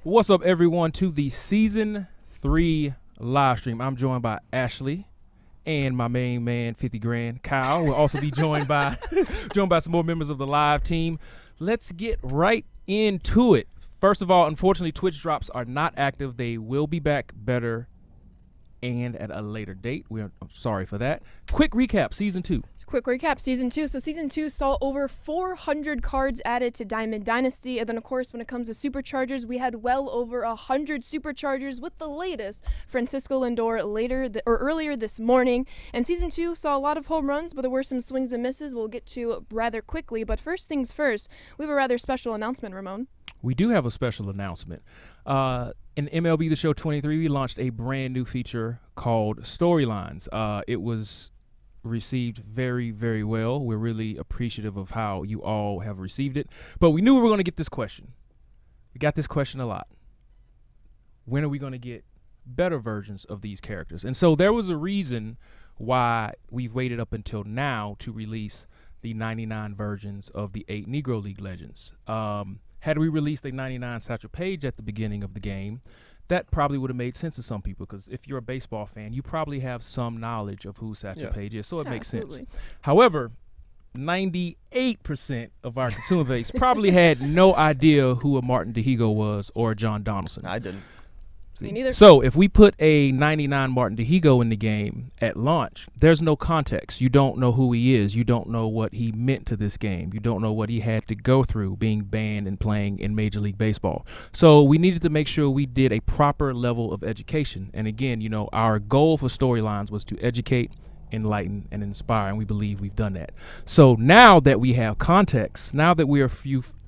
What's up, everyone, to the Season 3 live stream. I'm joined by Ashley and my main man, 50 Grand, Kyle. We'll also be joined by some more members of the live team. Let's get right into it. First of all, unfortunately, Twitch drops are not active. They will be back better and at a later date. I'm sorry for that. Quick recap, Season 2. Quick recap, Season 2. So Season 2 saw over 400 cards added to Diamond Dynasty. And then, of course, when it comes to Superchargers, we had well over 100 Superchargers with the latest, Francisco Lindor, earlier this morning. And Season 2 saw a lot of home runs, but there were some swings and misses we'll get to rather quickly. But first things first, we have a rather special announcement, Ramon. We do have a special announcement. In MLB The Show 23, we launched a brand new feature called Storylines. It was received very, very well. We're really appreciative of how you all have received it. But we knew we were going to get this question. We got this question a lot. When are we going to get better versions of these characters? And so there was a reason why we've waited up until now to release the 99 versions of the 8 Negro League legends. Had we released a 99 Satchel Paige at the beginning of the game, that probably would have made sense to some people, because if you're a baseball fan, you probably have some knowledge of who Satchel Paige is, so it makes sense. However, 98% of our consumer base probably had no idea who a Martin DeHigo was or a John Donaldson. I didn't. Me neither. So if we put a 99 Martin DeHigo in the game at launch, there's no context. You don't know who he is. You don't know what he meant to this game. You don't know what he had to go through being banned and playing in Major League Baseball. So we needed to make sure we did a proper level of education. And again, our goal for Storylines was to educate, enlighten, and inspire, and we believe we've done that. So now that we have context, now that we are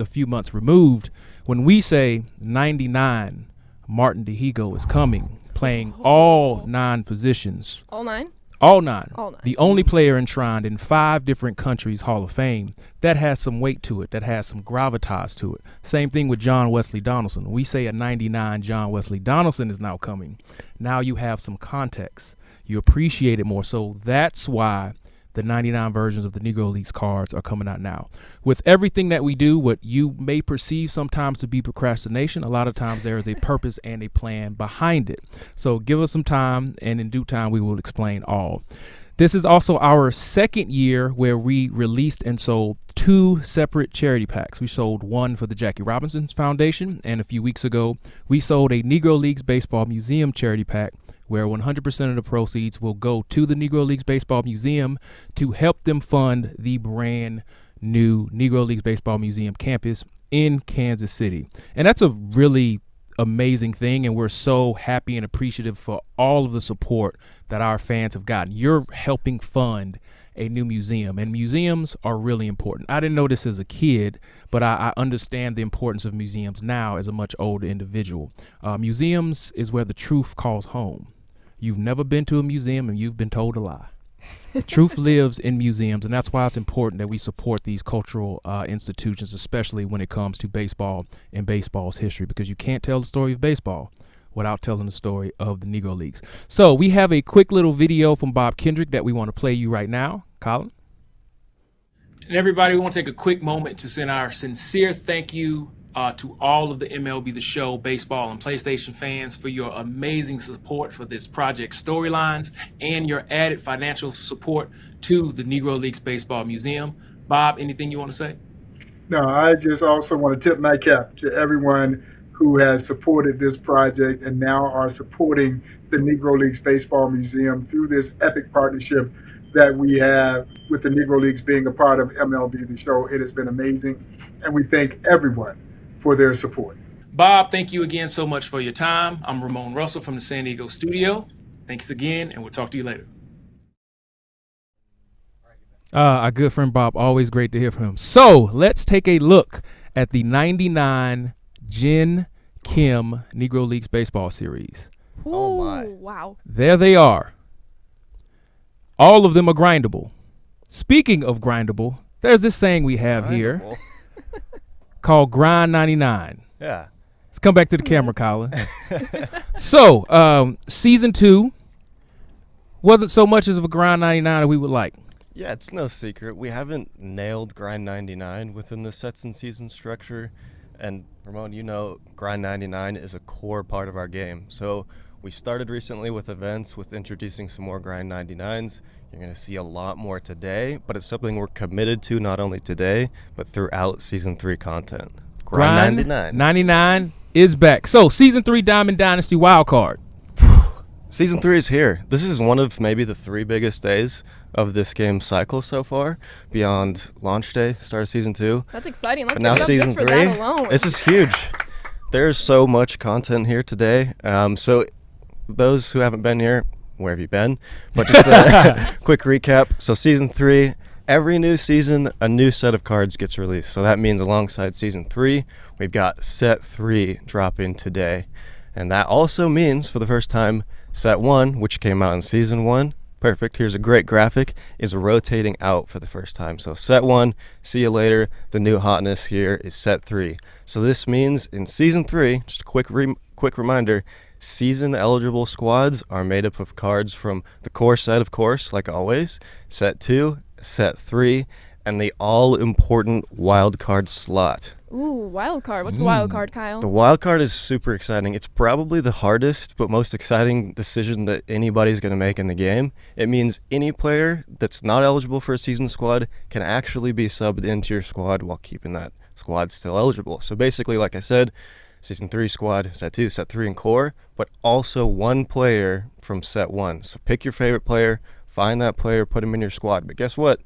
a few months removed, when we say 99 Martin DeHigo is coming, playing all 9 positions. All 9? All 9. All 9. The only player enshrined in 5 different countries' Hall of Fame. That has some weight to it. That has some gravitas to it. Same thing with John Wesley Donaldson. We say a 99 John Wesley Donaldson is now coming. Now you have some context. You appreciate it more. So that's why the 99 versions of the Negro Leagues cards are coming out now. With everything that we do, what you may perceive sometimes to be procrastination, a lot of times there is a purpose and a plan behind it. So give us some time, and in due time we will explain all. This is also our second year where we released and sold 2 separate charity packs. We sold one for the Jackie Robinson Foundation, and a few weeks ago we sold a Negro Leagues Baseball Museum charity pack, where 100% of the proceeds will go to the Negro Leagues Baseball Museum to help them fund the brand new Negro Leagues Baseball Museum campus in Kansas City. And that's a really amazing thing, and we're so happy and appreciative for all of the support that our fans have gotten. You're helping fund a new museum, and museums are really important. I didn't know this as a kid, but I understand the importance of museums now as a much older individual. Museums is where the truth calls home. You've never been to a museum and you've been told a lie. The truth lives in museums, and that's why it's important that we support these cultural institutions, especially when it comes to baseball and baseball's history, because you can't tell the story of baseball without telling the story of the Negro Leagues. So we have a quick little video from Bob Kendrick that we want to play you right now. Colin? And everybody, we want to take a quick moment to send our sincere thank you to all of the MLB The Show baseball and PlayStation fans for your amazing support for this project Storylines and your added financial support to the Negro Leagues Baseball Museum. Bob, anything you want to say? No, I just also want to tip my cap to everyone who has supported this project and now are supporting the Negro Leagues Baseball Museum through this epic partnership that we have with the Negro Leagues being a part of MLB The Show. It has been amazing, and we thank everyone for their support. Bob, thank you again so much for your time. I'm Ramon Russell from the San Diego studio. Thanks again, and we'll talk to you later. Our good friend Bob, always great to hear from him. So let's take a look at the 99 Jen Kim Negro Leagues Baseball Series. Ooh, Oh, my. Wow. There they are. All of them are grindable. Speaking of grindable, there's this saying we have here Grindable. called Grind 99. Yeah. Let's come back to the camera, Colin. So, season 2 wasn't so much as of a Grind 99 that we would like. Yeah, it's no secret. We haven't nailed Grind 99 within the sets and season structure. And Ramon, you know, Grind 99 is a core part of our game. So we started recently with events, with introducing some more Grind 99s. You're going to see a lot more today, but it's something we're committed to not only today, but throughout Season 3 content. Grind 99. 99 is back. So, Season 3 Diamond Dynasty Wildcard. Season 3 is here. This is one of maybe the 3 biggest days of this game's cycle so far, beyond launch day, start of Season 2. That's exciting. Let's But now get Season just for 3, that alone. this is huge. There's so much content here today. So those who haven't been here, where have you been? But just a quick recap. So Season 3, every new season, a new set of cards gets released. So that means alongside Season 3, we've got Set 3 dropping today. And that also means, for the first time, Set 1, which came out in Season 1, perfect, here's a great graphic, is rotating out for the first time. So Set 1, see you later. The new hotness here is Set 3. So this means in Season 3, just a quick reminder, season-eligible squads are made up of cards from the core set, of course, like always, Set 2, Set 3, and the all-important wild card slot. Ooh, wild card. What's the wild card, Kyle? The wild card is super exciting. It's probably the hardest but most exciting decision that anybody's going to make in the game. It means any player that's not eligible for a season squad can actually be subbed into your squad while keeping that squad still eligible. So basically, like I said, Season 3 squad, Set 2, Set 3, and core, but also one player from Set 1. So pick your favorite player, find that player, put him in your squad. But guess what?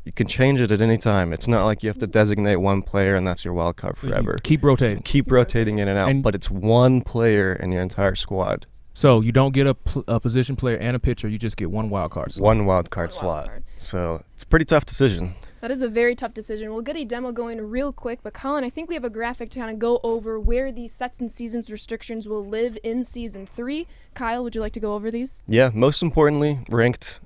You can change it at any time. It's not like you have to designate one player and that's your wild card forever. Keep rotating. Keep rotating in and out, but it's one player in your entire squad. So you don't get a position player and a pitcher. You just get one wild card slot. One wild card slot. So it's a pretty tough decision. That is a very tough decision. We'll get a demo going real quick, but Colin, I think we have a graphic to kind of go over where these sets and seasons restrictions will live in Season 3. Kyle, would you like to go over these? Yeah, most importantly, ranked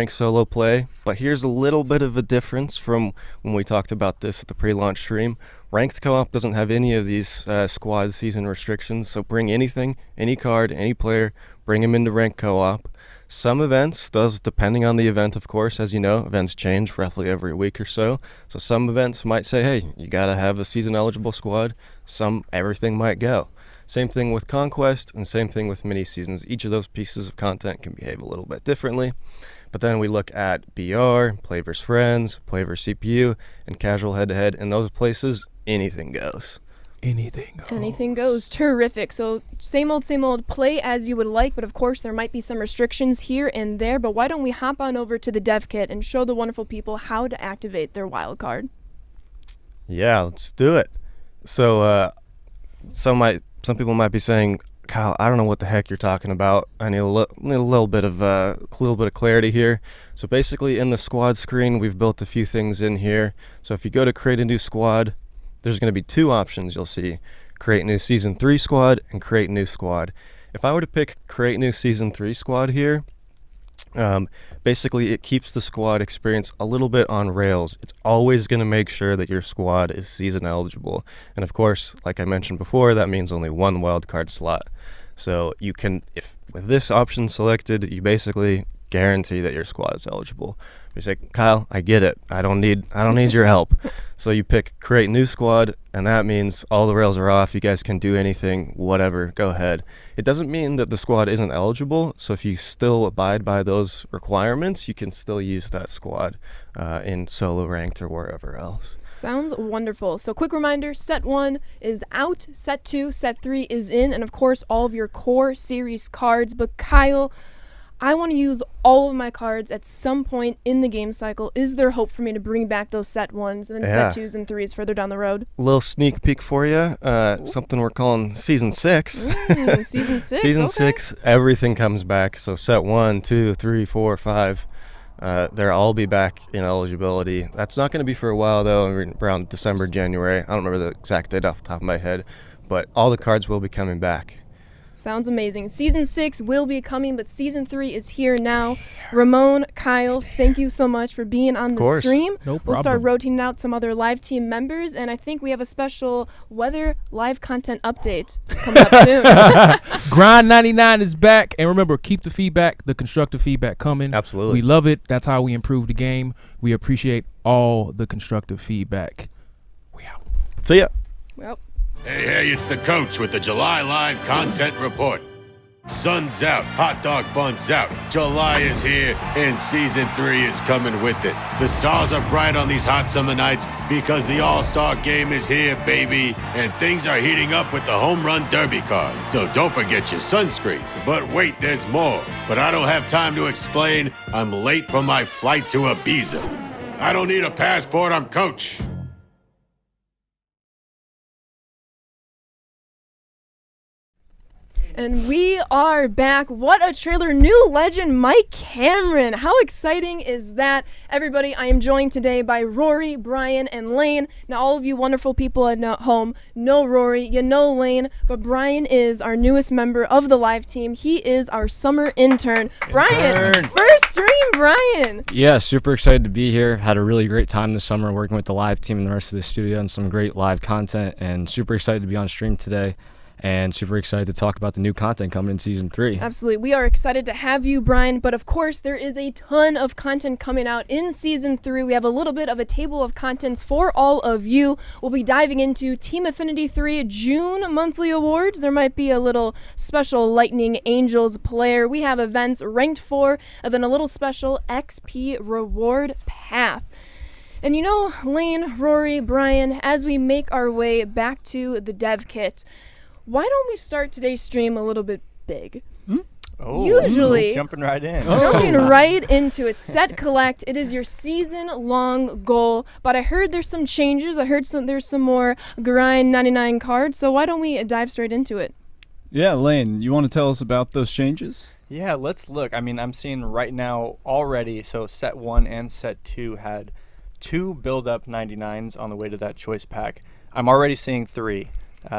solo play. But here's a little bit of a difference from when we talked about this at the pre-launch stream. Ranked co-op doesn't have any of these squad season restrictions, so bring anything, any card, any player, bring them into ranked co-op. Some events, those depending on the event, of course, as you know, events change roughly every week or so. So some events might say, hey, you got to have a season-eligible squad. Some, everything might go. Same thing with Conquest and same thing with mini-seasons. Each of those pieces of content can behave a little bit differently. But then we look at BR, Play vs. Friends, Play vs. CPU, and Casual Head-to-Head. In those places, anything goes. Anything goes. Terrific. So same old, play as you would like, but of course there might be some restrictions here and there. But why don't we hop on over to the dev kit and show the wonderful people how to activate their wild card? Yeah, let's do it. So some people might be saying, Kyle, I don't know what the heck you're talking about. I need a little bit of clarity here. So basically, in the squad screen, we've built a few things in here. So if you go to create a new squad, there's going to be 2 options you'll see. Create new Season 3 squad and create new squad. If I were to pick create new Season 3 squad here, basically it keeps the squad experience a little bit on rails. It's always going to make sure that your squad is season eligible. And of course, like I mentioned before, that means only one wildcard slot. So you can, if with this option selected, you basically guarantee that your squad is eligible. You say, Kyle, I get it. I don't need your help. So you pick create new squad, and that means all the rails are off. You guys can do anything, whatever, go ahead. It doesn't mean that the squad isn't eligible. So if you still abide by those requirements, you can still use that squad in solo ranked or wherever else. Sounds wonderful. So quick reminder, Set 1 is out, Set 2, Set 3 is in, and of course all of your core series cards. But Kyle, I want to use all of my cards at some point in the game cycle. Is there hope for me to bring back those Set 1s and then Set 2s and 3s further down the road? Little sneak peek for you. Something we're calling Season 6. Season 6? Season okay. 6, everything comes back. So Set 1, 2, 3, 4, 5. They'll all be back in eligibility. That's not going to be for a while, though, around December, January. I don't remember the exact date off the top of my head. But all the cards will be coming back. Sounds amazing. Season 6 will be coming, but Season 3 is here now. Ramon, Kyle, thank you so much for being on the stream. No problem. We'll start rotating out some other live team members, and I think we have a special weather live content update coming up soon. Grind 99 is back, and remember, keep the feedback, the constructive feedback coming. Absolutely. We love it. That's how we improve the game. We appreciate all the constructive feedback. We out. See ya. Well, Hey, it's the coach with the July Live Content Report. Sun's out, hot dog buns out. July is here, and season 3 is coming with it. The stars are bright on these hot summer nights because the All-Star Game is here, baby, and things are heating up with the Home Run Derby card. So don't forget your sunscreen. But wait, there's more. But I don't have time to explain. I'm late for my flight to Ibiza. I don't need a passport, I'm coach. and we are back. What a trailer. New legend Mike Cameron. How exciting is that? Everybody, I am joined today by Rory, Brian, and Lane. Now, all of you wonderful people at home know Rory, you know Lane, but Brian is our newest member of the live team. He is our summer intern. Brian, first stream, Brian. Yeah, super excited to be here. Had a really great time this summer working with the live team and the rest of the studio and some great live content, and super excited to be on stream today. And super excited to talk about the new content coming in season 3. Absolutely. We are excited to have you, Brian. But of course, there is a ton of content coming out in season 3. We have a little bit of a table of contents for all of you. We'll be diving into Team Affinity 3 June monthly awards. There might be a little special Lightning Angels player. We have events ranked 4, and then a little special XP reward path. And you know, Lane, Rory, Brian, as we make our way back to the dev kit, why don't we start today's stream a little bit big? Usually, jumping right in. Jumping right into it. Set collect. It is your season-long goal. But I heard there's some changes. I heard there's some more grind 99 cards. So why don't we dive straight into it? Yeah, Lane, you want to tell us about those changes? Yeah, let's look. I mean, I'm seeing right now already, so set 1 and set 2 had 2 build-up 99s on the way to that choice pack. I'm already seeing 3.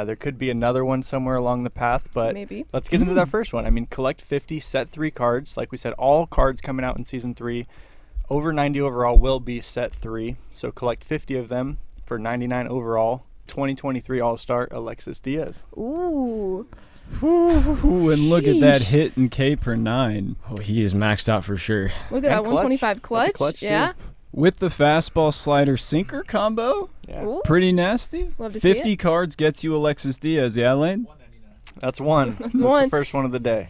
There could be another one somewhere along the path, but maybe. Let's get into that first one. I mean, collect 50, set 3 cards. Like we said, all cards coming out in Season 3, over 90 overall will be set 3. So collect 50 of them for 99 overall. 2023 All-Star, Alexis Diaz. Ooh. Ooh, and look at that hit and K per 9. Oh, he is maxed out for sure. Look at that 125 clutch. Yeah. With the fastball slider sinker combo, Yeah. pretty nasty. Love to see 50 it. cards gets you Alexis Diaz, yeah, Lane? That's one. That's one. the first one of the day.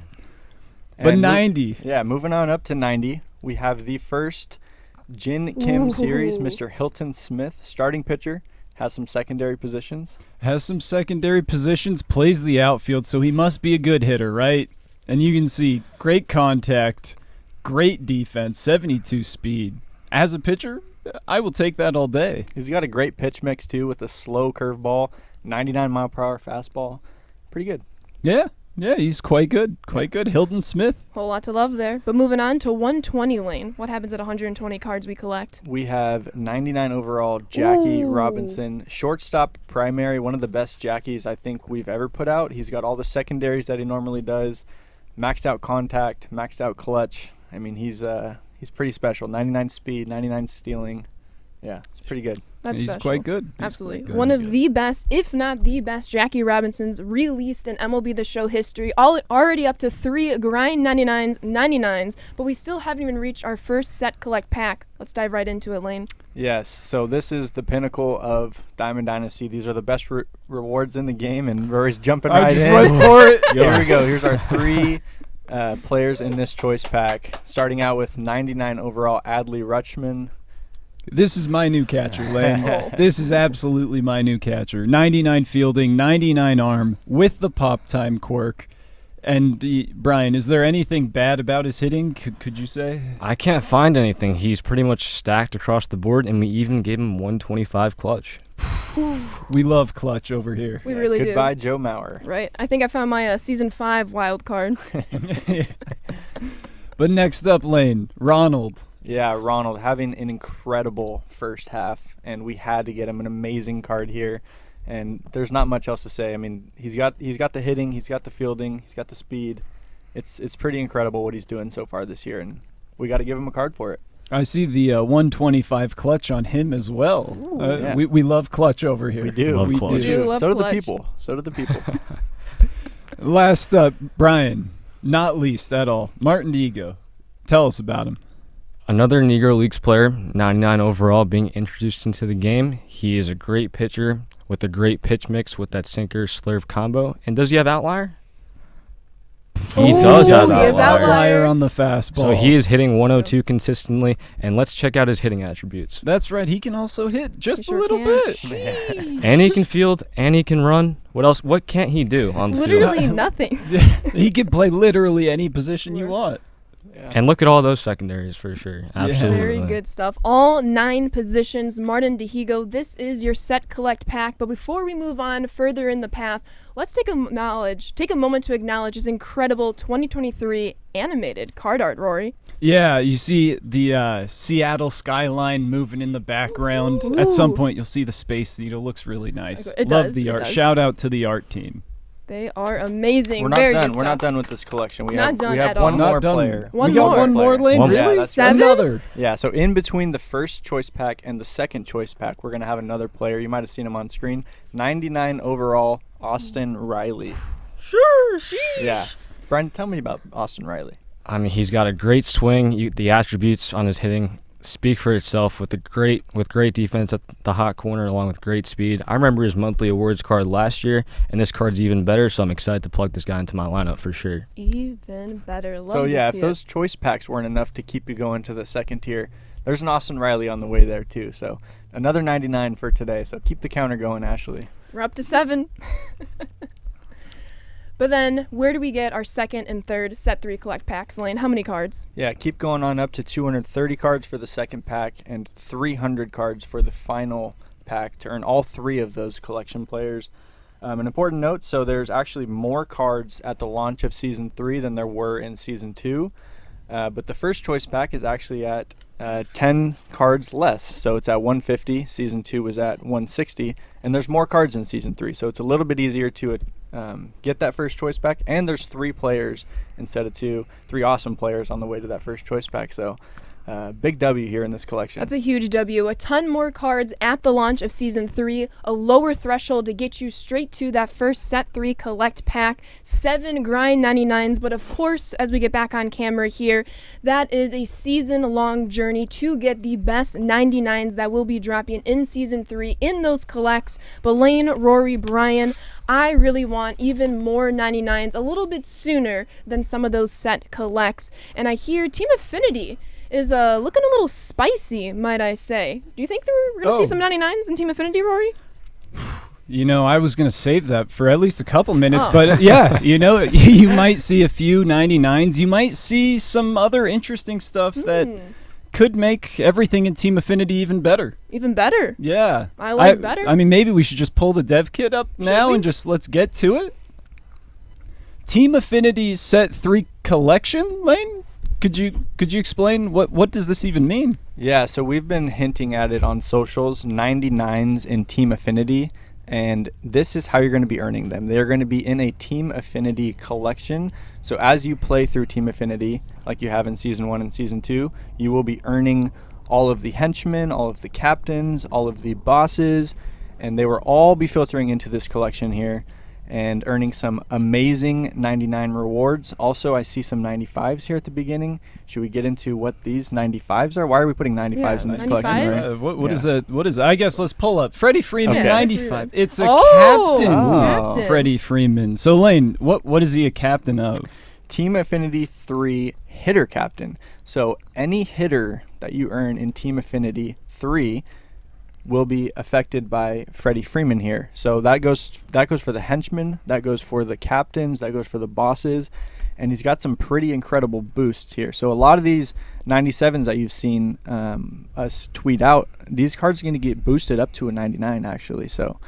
But And 90. moving on up to 90, we have the first Jin Kim series, Mr. Hilton Smith, starting pitcher, has some secondary positions. Has some secondary positions, plays the outfield, so he must be a good hitter, right? And you can see great contact, great defense, 72 speed. As a pitcher, I will take that all day. He's got a great pitch mix, too, with a slow curveball, 99-mile-per-hour fastball. Pretty good. Yeah, he's quite good. Quite good. Hilton Smith. Whole lot to love there. But moving on to 120 Lane. What happens at 120 cards we collect? We have 99 overall Jackie Ooh. Robinson, shortstop primary, one of the best Jackies I think we've ever put out. He's got all the secondaries that he normally does, maxed out contact, maxed out clutch. I mean, he's pretty special. 99 speed, 99 stealing. Yeah, it's pretty good. That's He's special. quite good. Absolutely. One of the best, if not the best, Jackie Robinsons released in MLB The Show history. Already up to 3 grind 99s, but we still haven't even reached our first set collect pack. Let's dive right into it, Lane. Yes, so this is the pinnacle of Diamond Dynasty. These are the best rewards in the game, and Rory's jumping right I just in. went for it. Here we go. Here's our 3 players in this choice pack. Starting out with 99 overall, Adley Rutschman. This is my new catcher, Lane. This is absolutely my new catcher. 99 fielding, 99 arm, with the pop time quirk. And, Brian, is there anything bad about his hitting, could you say? I can't find anything. He's pretty much stacked across the board, and we even gave him 125 clutch. We love clutch over here. We really do. Goodbye, Joe Mauer. Right. I think I found my Season 5 wild card. But next up, Lane, Ronald. Yeah, Ronald having an incredible first half, and we had to get him an amazing card here. And there's not much else to say. I mean, he's got the hitting, he's got the fielding, he's got the speed. It's pretty incredible what he's doing so far this year, and we got to give him a card for it. I see the 125 clutch on him as well. Yeah. We love clutch over here. We do. Love we clutch. We do love So do the clutch. people. So do the people. Last up, Brian, not least at all, Martin Diego. Tell us about him. Another Negro Leagues player, 99 overall, being introduced into the game. He is a great pitcher, with a great pitch mix with that sinker slurve combo. And does he have outlier? He does have he has outlier. outlier. On the fastball. So he is hitting 102 consistently. And let's check out his hitting attributes. That's right. He can also hit just He a sure little can. bit. Sheesh. And he can field, and he can run. What else? What can't he do on the field? Literally nothing. He can play literally any position you want. And look at all those secondaries for sure. Absolutely. Very good stuff. All 9 positions. Martin Dihigo, this is your set collect pack. But before we move on further in the path, let's take a moment to acknowledge his incredible 2023 animated card art, Rory. Yeah, you see the Seattle skyline moving in the background. At some Ooh. point, you'll see the Space Needle. Looks really nice. It Love does, the it art. does. Shout out to the art team. They are amazing. We're not Very done. good We're not stuff. done with this collection. We Not have done we have at all. one Not more done. player. One we got more. one more, Lane. One more. Really? Yeah, that's right. Another. Yeah, so in between the first choice pack and the second choice pack, we're going to have another player. You might have seen him on screen. 99 overall, Austin Riley. Sure. Yeah. Brian, tell me about Austin Riley. I mean, he's got a great swing. The attributes on his hitting speak for itself with great defense at the hot corner along with great speed. I remember his monthly awards card last year, and this card's even better, so I'm excited to plug this guy into my lineup for sure. Even better. Love So, to yeah, see if those choice packs weren't enough to keep you going to the second tier, there's an Austin Riley on the way there, too. So, another 99 for today. So, keep the counter going, Ashley. We're up to 7. But then, where do we get our second and third set 3 collect packs, Lane? How many cards? Yeah, keep going on up to 230 cards for the second pack and 300 cards for the final pack to earn all 3 of those collection players. An important note, so there's actually more cards at the launch of Season 3 than there were in Season 2. But the first choice pack is actually at 10 cards less. So it's at 150. Season 2 was at 160. And there's more cards in Season 3. So it's a little bit easier to get that first choice pack. And there's 3 players instead of 2. 3 awesome players on the way to that first choice pack. So big W here in this collection. That's a huge W. A ton more cards at the launch of Season 3. A lower threshold to get you straight to that first Set 3 collect pack. 7 grind 99s. But of course, as we get back on camera here, that is a season-long journey to get the best 99s that will be dropping in Season 3 in those collects. But Lane, Rory, Brian, I really want even more 99s a little bit sooner than some of those set collects. And I hear Team Affinity is looking a little spicy, might I say. Do you think we're going to see some 99s in Team Affinity, Rory? You know, I was going to save that for at least a couple minutes, but yeah, you know, you might see a few 99s. You might see some other interesting stuff that could make everything in Team Affinity even better. Even better? Yeah. I like better. I mean, maybe we should just pull the dev kit up now and just let's get to it. Team Affinity Set 3 collection, Lane? Could you explain what does this even mean? Yeah, so we've been hinting at it on socials, 99s in Team Affinity, and this is how you're going to be earning them. They're going to be in a Team Affinity collection. So as you play through Team Affinity, like you have in Season 1 and Season 2, you will be earning all of the henchmen, all of the captains, all of the bosses, and they will all be filtering into this collection here and earning some amazing 99 rewards. Also, I see some 95s here at the beginning. Should we get into what these 95s are? Why are we putting 95s in this 95s? collection? Right? What is that? What is that? I guess let's pull up Freddie Freeman, Okay. 95. It's a Oh, captain. captain. Freddie Freeman. So Lane, what is he a captain of? Team Affinity 3 hitter captain. So any hitter that you earn in Team Affinity 3 will be affected by Freddie Freeman here. So that goes for the henchmen, that goes for the captains, that goes for the bosses, and he's got some pretty incredible boosts here. So a lot of these 97s that you've seen us tweet out, these cards are going to get boosted up to a 99 actually. So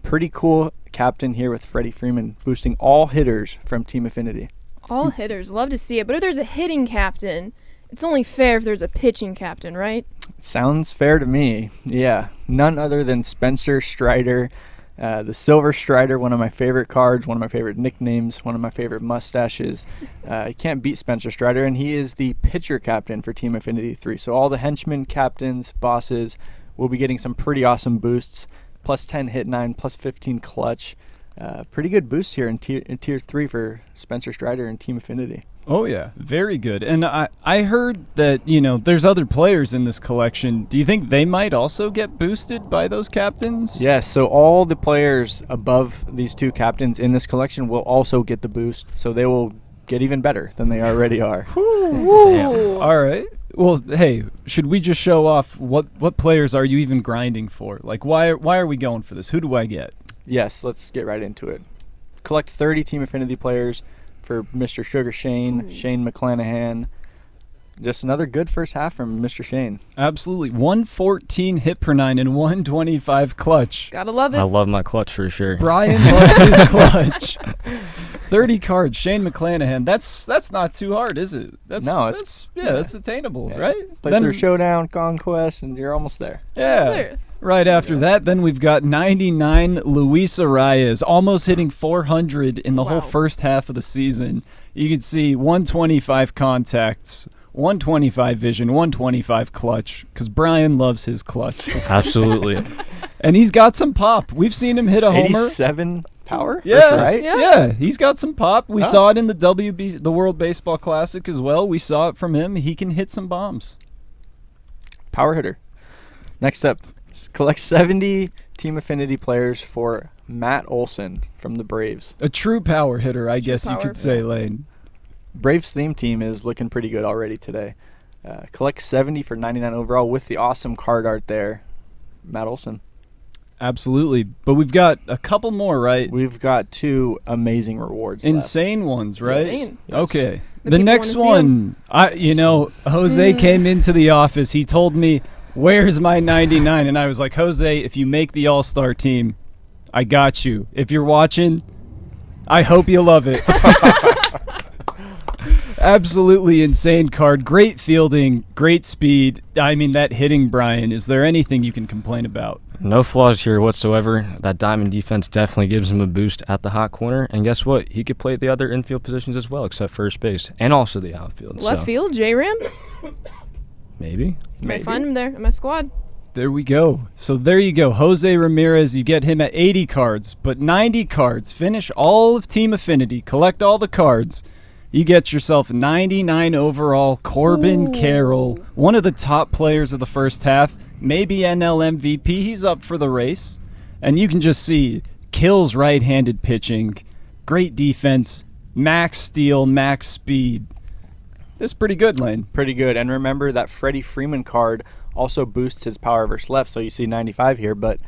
pretty cool captain here with Freddie Freeman boosting all hitters from Team Affinity. All hitters. Love to see it. But if there's a hitting captain, it's only fair if there's a pitching captain, right? Sounds fair to me. Yeah, none other than Spencer Strider, the Silver Strider, one of my favorite cards, one of my favorite nicknames, one of my favorite mustaches. You can't beat Spencer Strider, and he is the pitcher captain for Team Affinity 3. So all the henchmen, captains, bosses will be getting some pretty awesome boosts. Plus 10 hit 9, plus 15 clutch. Pretty good boosts here in tier 3 for Spencer Strider and Team Affinity. Oh, yeah. Very good. And I heard that, there's other players in this collection. Do you think they might also get boosted by those captains? Yes, so all the players above these 2 captains in this collection will also get the boost, so they will get even better than they already are. Woo. All right. Well, hey, should we just show off what players are you even grinding for? Like, why are we going for this? Who do I get? Yes, let's get right into it. Collect 30 Team Affinity players for Mr. Sugar Shane, Shane McClanahan. Just another good first half from Mr. Shane. Absolutely. 114 hit per 9 and 125 clutch. Gotta love it. I love my clutch for sure. Brian loves his clutch. 30 cards, Shane McClanahan. That's not too hard, is it? That's attainable, right? Play through Showdown, Conquest, and you're almost there. Yeah. Right after that, then we've got 99 Luis Arias, almost hitting 400 in the whole first half of the season. You can see 125 contacts, 125 vision, 125 clutch, because Brian loves his clutch. Absolutely. And he's got some pop. We've seen him hit a homer. 87 power? Yeah, sure, right? Yeah, he's got some pop. We saw it in the World Baseball Classic as well. We saw it from him. He can hit some bombs. Power hitter. Next up, collect 70 Team Affinity players for Matt Olson from the Braves. A true power hitter, I guess you could say, Lane. Braves theme team is looking pretty good already today. Collect 70 for 99 overall with the awesome card art there. Matt Olson. Absolutely. But we've got a couple more, right? We've got 2 amazing rewards Insane ones, right? Insane. Yes. Okay. The The people next wanna see one, Jose came into the office. He told me, "Where's my 99?" And I was like, "Jose, if you make the All-Star team, I got you. If you're watching, I hope you love it." Absolutely insane card. Great fielding, great speed. I mean, that hitting, Brian, is there anything you can complain about? No flaws here whatsoever. That diamond defense definitely gives him a boost at the hot corner. And guess what? He could play the other infield positions as well, except first base and also the outfield. Left field, J-Ram. Maybe. Might find him there in my squad. There we go. So there you go. Jose Ramirez, you get him at 80 cards, but 90 cards. Finish all of Team Affinity. Collect all the cards. You get yourself 99 overall Corbin Carroll, one of the top players of the first half, maybe NL MVP. He's up for the race. And you can just see, kills right-handed pitching, great defense, max steal, max speed. This is pretty good, Lane. Pretty good. And remember that Freddie Freeman card also boosts his power versus left, so you see 95 here, but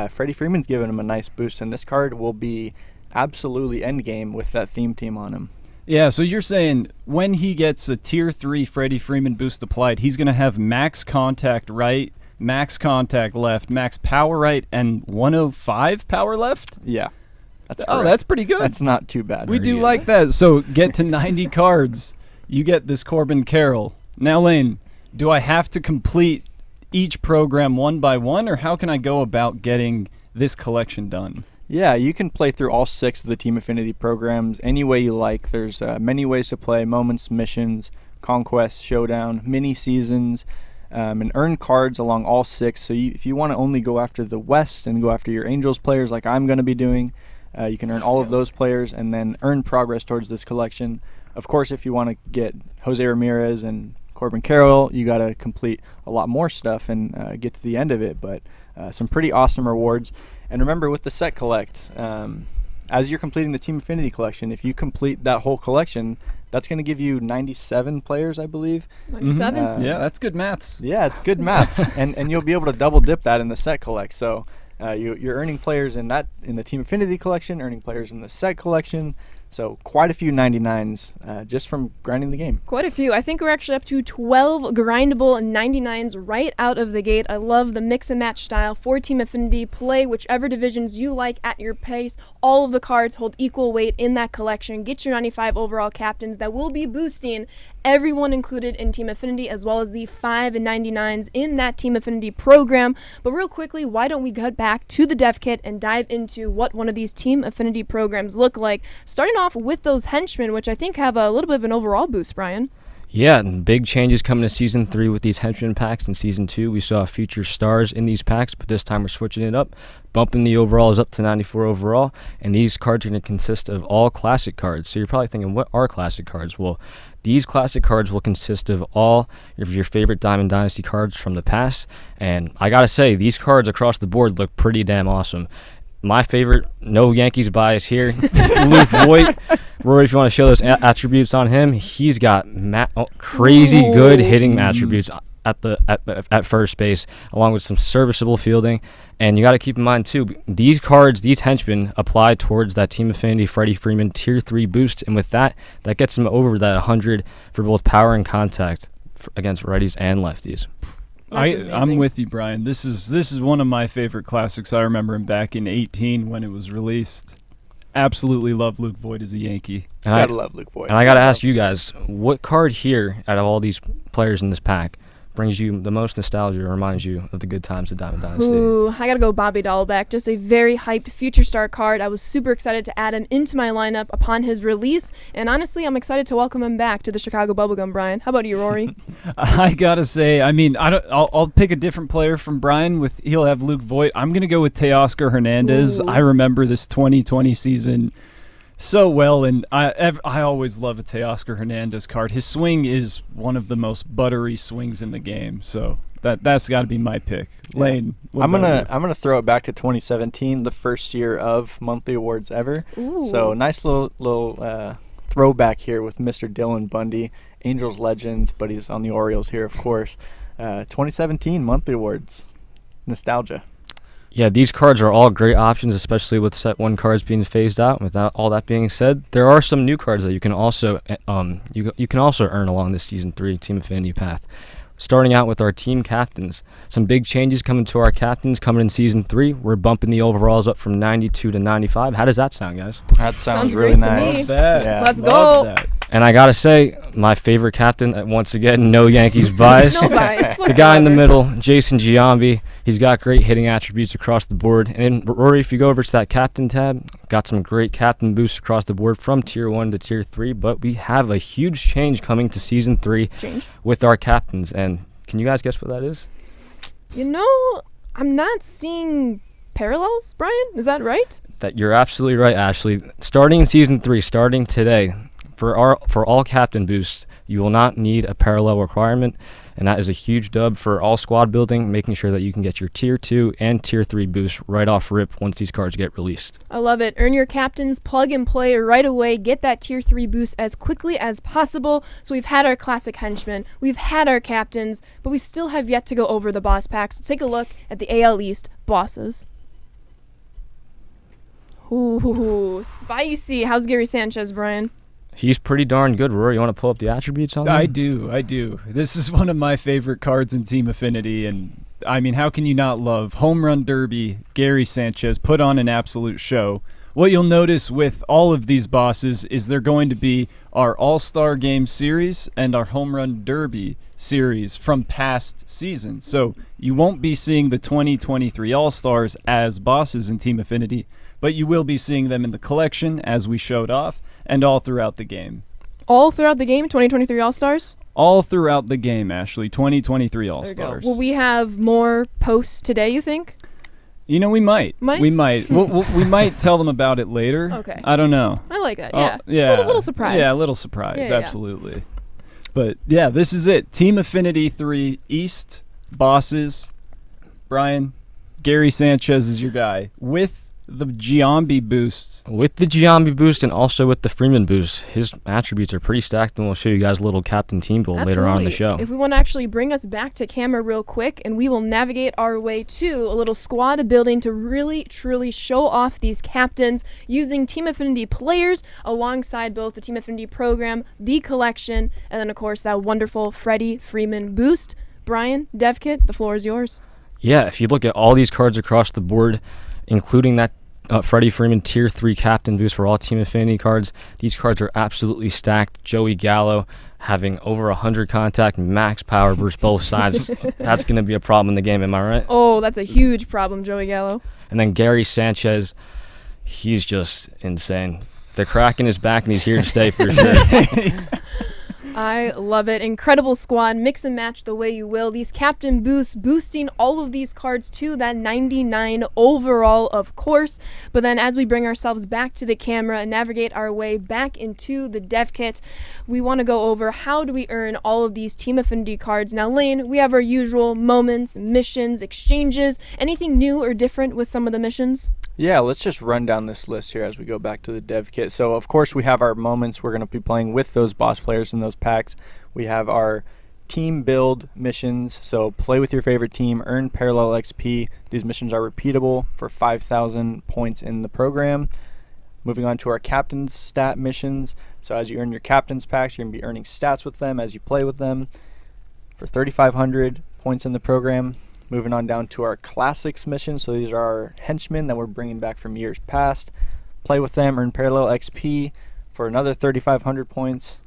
Freddie Freeman's giving him a nice boost, and this card will be absolutely endgame with that theme team on him. Yeah, so you're saying when he gets a Tier 3 Freddie Freeman boost applied, he's going to have max contact right, max contact left, max power right, and 105 power left? Yeah. That's that's pretty good. That's not too bad. We do like that. So get to 90 cards. You get this Corbin Carroll. Now, Lane, do I have to complete each program one by one, or how can I go about getting this collection done? Yeah, you can play through all 6 of the Team Affinity programs any way you like. There's many ways to play: moments, missions, conquest, showdown, mini seasons, and earn cards along all 6. So if you want to only go after the West and go after your Angels players like I'm going to be doing, you can earn all of those players and then earn progress towards this collection. Of course, if you want to get Jose Ramirez and Corbin Carroll, you got to complete a lot more stuff and get to the end of it. But some pretty awesome rewards. And remember, with the set collect, as you're completing the Team Affinity collection, if you complete that whole collection, that's going to give you 97 players, I believe. 97? Yeah, that's good maths. Yeah, it's good maths. and you'll be able to double dip that in the set collect. So you're earning players in the Team Affinity collection, earning players in the set collection. So quite a few 99s just from grinding the game. Quite a few. I think we're actually up to 12 grindable 99s right out of the gate. I love the mix and match style for Team Affinity. Play whichever divisions you like at your pace. All of the cards hold equal weight in that collection. Get your 95 overall captains that will be boosting everyone included in Team Affinity, as well as the 5 and 99s in that Team Affinity program. But real quickly, why don't we cut back to the dev kit and dive into what one of these Team Affinity programs look like, starting off with those henchmen, which I think have a little bit of an overall boost, Brian. Yeah, and big changes coming to Season 3 with these henchman packs. In Season 2, we saw future stars in these packs, but this time we're switching it up, bumping the overalls up to 94 overall, and these cards are going to consist of all classic cards. So you're probably thinking, what are classic cards? Well, these classic cards will consist of all of your favorite Diamond Dynasty cards from the past, and I gotta say, these cards across the board look pretty damn awesome. My favorite, no Yankees bias here, Luke Voit. Rory, if you want to show those attributes on him, he's got crazy good hitting attributes at first base, along with some serviceable fielding. And you got to keep in mind, too, these cards, these henchmen, apply towards that Team Affinity Freddie Freeman Tier 3 boost. And with that gets him over that 100 for both power and contact against righties and lefties. I'm with you, Brian. This is one of my favorite classics. I remember him back in 2018 when it was released. Absolutely love Luke Voit as a Yankee. And gotta love Luke Voit. And I gotta ask you guys, what card here out of all these players in this pack brings you the most nostalgia or reminds you of the good times of Diamond Dynasty? Ooh, I gotta go Bobby Dahlbeck. Just a very hyped future star card. I was super excited to add him into my lineup upon his release, and honestly, I'm excited to welcome him back to the Chicago Bubblegum. Brian, how about you, Rory? I gotta say, I mean, I'll pick a different player from Brian. He'll have Luke Voit. I'm gonna go with Teoscar Hernandez. Ooh. I remember this 2020 season so well, and I always love a Teoscar Hernandez card. His swing is one of the most buttery swings in the game, so that's got to be my pick. Lane, I'm gonna throw it back to 2017, the first year of monthly awards ever. Ooh. So nice little throwback here with Mr. Dylan Bundy, Angels legend, but he's on the Orioles here, of course. 2017 monthly awards, nostalgia. Yeah, these cards are all great options, especially with Set 1 cards being phased out. Without all that being said, there are some new cards that you can also you can also earn along this Season 3 Team Affinity path. Starting out with our team captains. Some big changes coming to our captains coming in Season 3. We're bumping the overalls up from 92 to 95. How does that sound, guys? That sounds great really to nice. me. Yeah. Let's Love go. that. And I gotta say, my favorite captain, once again, no Yankees bias. No bias. The guy in the whatsoever. middle, Jason Giambi. He's got great hitting attributes across the board. And then, Rory, if you go over to that captain tab, got some great captain boosts across the board from Tier 1 to Tier 3. But we have a huge change coming to Season 3 with our captains. And can you guys guess what that is? You know, I'm not seeing parallels, Brian. Is that right? That you're absolutely right, Ashley. Starting in Season 3, starting today, for all captain boosts, you will not need a parallel requirement, and that is a huge dub for all squad building, making sure that you can get your Tier 2 and Tier 3 boosts right off rip once these cards get released. I love it. Earn your captains, plug and play right away. Get that Tier 3 boost as quickly as possible. So we've had our classic henchmen, we've had our captains, but we still have yet to go over the boss packs. Let's take a look at the AL East bosses. Ooh, spicy. How's Gary Sanchez, Brian? He's pretty darn good, Rory. You want to pull up the attributes on that? I do. This is one of my favorite cards in Team Affinity, and I mean, how can you not love Home Run Derby? Gary Sanchez put on an absolute show. What you'll notice with all of these bosses is they're going to be our All-Star Game series and our Home Run Derby series from past seasons. So you won't be seeing the 2023 All-Stars as bosses in Team Affinity, but you will be seeing them in the collection as we showed off and all throughout the game. All throughout the game, 2023 All-Stars? All throughout the game, Ashley. 2023 There you All-Stars. go. Will we have more posts today, you think? You know, we might. Might? We might. We might tell them about it later. Okay. I don't know. I like that, Oh, yeah. Little surprise. Yeah, a little surprise, Yeah. absolutely. But, yeah, this is it. Team Affinity 3 East, bosses. Brian, Gary Sanchez is your guy. With the Giambi boosts. With the Giambi boost and also with the Freeman boost, his attributes are pretty stacked, and we'll show you guys a little captain team build later on in the show. If we want to actually bring us back to camera real quick, and we will navigate our way to a little squad building to really, truly show off these captains using Team Affinity players alongside both the Team Affinity program, the collection, and then, of course, that wonderful Freddie Freeman boost. Brian, DevKit, the floor is yours. Yeah, if you look at all these cards across the board, including that Freddie Freeman Tier 3 captain boost for all Team Affinity cards, these cards are absolutely stacked. Joey Gallo having over 100 contact, max power versus both sides. That's going to be a problem in the game, am I right? Oh, that's a huge problem, Joey Gallo. And then Gary Sanchez, he's just insane. The Kraken is back, and he's here to stay for sure. I love it. Incredible squad. Mix and match the way you will. These captain boosts, boosting all of these cards to that 99 overall, of course. But then as we bring ourselves back to the camera and navigate our way back into the dev kit, we want to go over how do we earn all of these Team Affinity cards. Now, Lane, we have our usual moments, missions, exchanges. Anything new or different with some of the missions? Yeah, let's just run down this list here as we go back to the dev kit. So, of course, we have our moments. We're going to be playing with those boss players in those packs. We have our team build missions. So, play with your favorite team, earn parallel XP. These missions are repeatable for 5,000 points in the program. Moving on to our captain's stat missions. So, as you earn your captain's packs, you're going to be earning stats with them as you play with them for 3,500 points in the program. Moving on down to our classics missions. So these are our henchmen that we're bringing back from years past. Play with them, earn parallel XP for another 3,500 points.